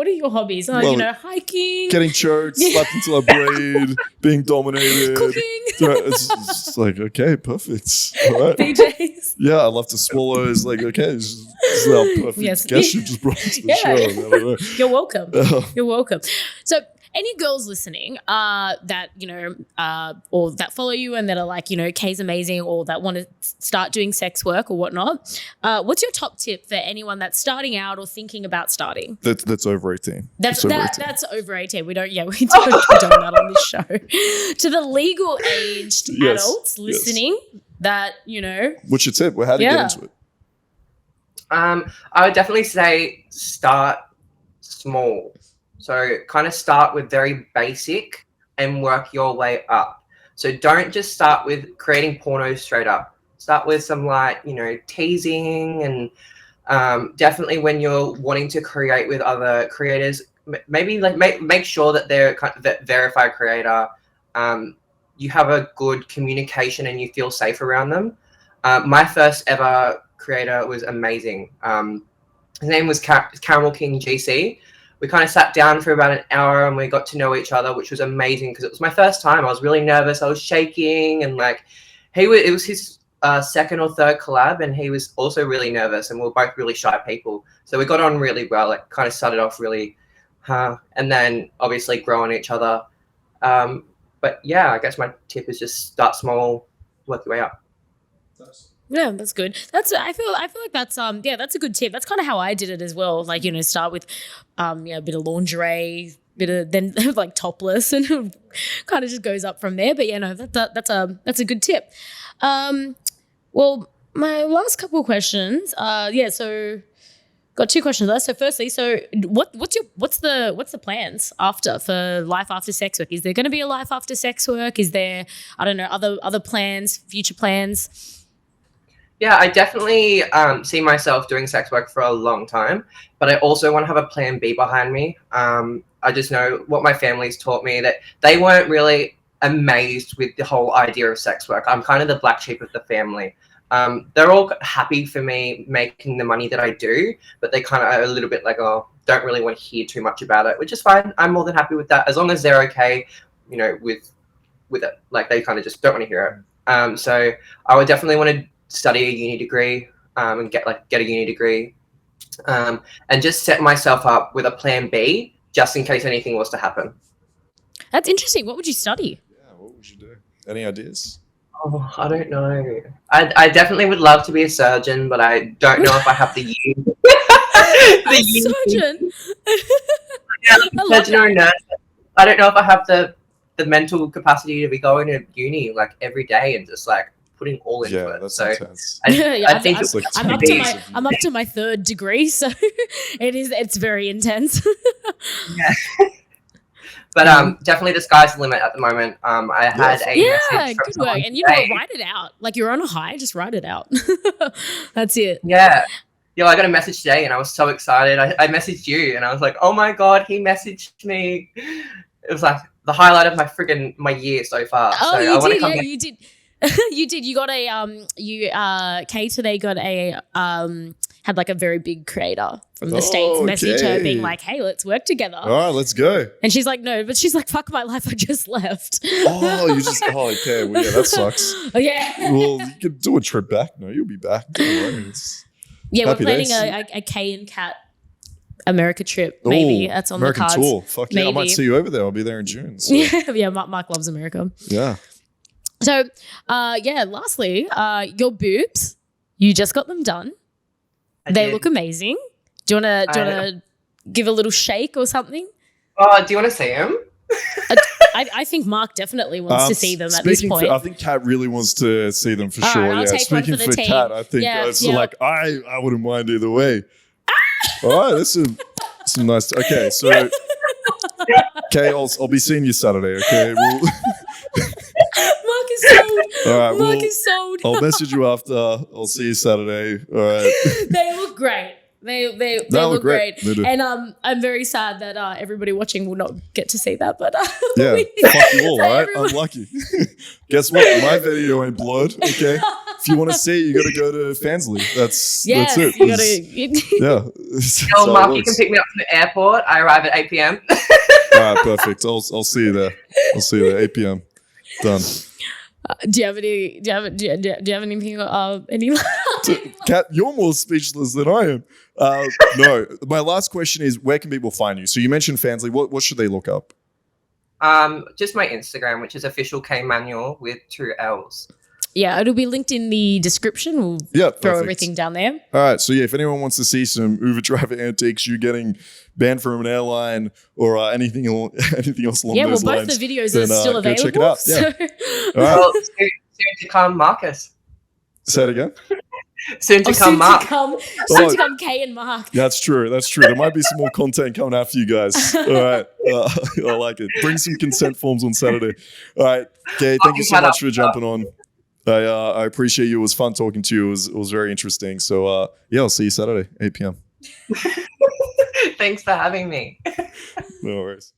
S1: are your hobbies? Well, you know, hiking,
S2: getting choked, slapped into a braid, being dominated,
S1: cooking.
S2: It's like, okay, perfect. All right.
S1: DJs.
S2: Yeah, I love to swallow. It's like, okay, this is our perfect guest you just brought to the show. I don't know.
S1: You're welcome. You're welcome. So any girls listening that, you know, or that follow you and that are like, you know, Kay's amazing, or that want to start doing sex work or whatnot, what's your top tip for anyone that's starting out or thinking about starting?
S2: That's over 18.
S1: That's over 18. We don't condone that on this show. To the legal aged adults listening that, you know.
S2: What's your tip? How do you get into it?
S3: I would definitely say start small. So kind of start with very basic and work your way up. So don't just start with creating pornos straight up. Start with some like, you know, teasing, and definitely when you're wanting to create with other creators, maybe like make sure that they're kind of that verified creator. You have a good communication and you feel safe around them. My first ever creator was amazing. His name was Caramel King GC. We kind of sat down for about an hour and we got to know each other, which was amazing because it was my first time. I was really nervous. I was shaking, and like it was his second or third collab, and he was also really nervous, and we were both really shy people. So we got on really well. Like kind of started off really, and then obviously grow on each other. But yeah, I guess my tip is just start small, work your way up.
S1: Yeah, that's good. I feel like that's that's a good tip. That's kind of how I did it as well. Like, you know, start with a bit of lingerie, then like topless, and kind of just goes up from there. But yeah, no, that's a good tip. Well, my last couple of questions. So got two questions left. So firstly, what's the plans for life after sex work? Is there going to be a life after sex work? Is there, I don't know, other plans, future plans?
S3: Yeah, I definitely see myself doing sex work for a long time, but I also want to have a plan B behind me. I just know what my family's taught me, that they weren't really amazed with the whole idea of sex work. I'm kind of the black sheep of the family. They're all happy for me making the money that I do, but they kind of are a little bit like, oh, don't really want to hear too much about it, which is fine. I'm more than happy with that, as long as they're okay, you know, with it. Like they kind of just don't want to hear it. So I would definitely want to study a uni degree and get a uni degree, and just set myself up with a plan B just in case anything was to happen.
S1: That's interesting. What would you study?
S2: Yeah, what would you do? Any ideas?
S3: Oh, I don't know. I definitely would love to be a surgeon, but I don't know if I have the uni.
S1: Surgeon?
S3: Yeah, surgeon or a nurse. I don't know if I have the mental capacity to be going to uni like every day and just like putting all into it.
S2: That's
S3: so
S2: intense.
S3: I think
S1: I'm up to my third degree, so it's very intense.
S3: Yeah. But definitely the sky's the limit at the moment. I had a message from
S1: good work. And you know what, write it out. Like you're on a high, just write it out. That's it.
S3: Yeah. Yeah, I got a message today and I was so excited. I messaged you and I was like, oh my God, he messaged me. It was like the highlight of my year so far.
S1: Oh,
S3: so
S1: you did. You did. You got Kay today got had like a very big creator from the States message her being like, hey, let's work together.
S2: All right, let's go.
S1: And she's like, no, but she's like, fuck my life, I just left.
S2: Okay. Well, yeah, that sucks.
S1: Yeah.
S2: Well, you could do a trip back. No, you'll be back.
S1: Yeah,
S2: Happy
S1: we're planning
S2: days.
S1: a Kay and Kat America trip. Maybe
S2: Ooh,
S1: that's on
S2: American
S1: the cards.
S2: tour. Fuck yeah, I might
S1: Maybe.
S2: see you over there. I'll be there in June. So.
S1: Yeah, Mark loves America.
S2: Yeah.
S1: So, lastly, your boobs, you just got them done. They
S3: did.
S1: look amazing. Do you want to give a little shake or something?
S3: Oh, do you want to see him?
S1: I think Mark definitely wants to see them at this
S2: Speaking
S1: point.
S2: I think Kat really wants to see them for
S1: All
S2: sure.
S1: right, I'll
S2: yeah.
S1: take one
S2: Speaking
S1: for the team.
S2: Kat, I think
S1: Yeah,
S2: it's
S1: yeah.
S2: like I wouldn't mind either way. All right, that's some nice. Okay, so Kay, I'll be seeing you Saturday. Okay.
S1: Mark is sold.
S2: All right,
S1: Mark is sold.
S2: I'll message you after. I'll see you Saturday. All right.
S1: They look great. They look great.
S2: They do.
S1: And I'm very sad that everybody watching will not get to see that. But
S2: Yeah, fuck you all,
S1: So
S2: all right?
S1: everyone-
S2: I'm lucky. Guess what? My video ain't blurred, okay? If you want to see it, you got to go to Fansly. That's it.
S1: You gotta,
S2: Yeah. That's
S3: Oh,
S2: how it
S3: Mark, you
S2: works.
S3: can pick me up from the airport. I arrive at 8 p.m.
S2: All right, perfect. I'll see you there. I'll see you there. 8 p.m. Done.
S1: do you have anything? Any?
S2: Kat, you're more speechless than I am. No, my last question is, where can people find you? So you mentioned Fansly. What should they look up?
S3: Just my Instagram, which is official K Manuel with 2 L's.
S1: Yeah, it'll be linked in the description. We'll
S2: Yeah,
S1: throw
S2: perfect.
S1: everything down there.
S2: All right, so yeah, if anyone wants to see some Uber driver antics, you getting banned from an airline or anything else along
S1: Yeah, well,
S2: those
S1: both
S2: lines,
S1: the videos
S2: then,
S1: are still
S2: go
S1: available.
S2: check it out. Yeah.
S1: So.
S2: All right,
S3: Well, soon to come, Marcus.
S2: say it again.
S3: Soon to come,
S1: Soon
S3: Mark.
S1: to come,
S2: Oh.
S1: Kay and Mark.
S2: That's true. There might be some more content coming after you guys. All right, I like it. Bring some consent forms on Saturday. All right, Kay, thank you so much for jumping on. I appreciate you. It was fun talking to you. It was very interesting. So yeah, I'll see you Saturday, 8 p.m.
S3: Thanks for having me.
S2: No worries.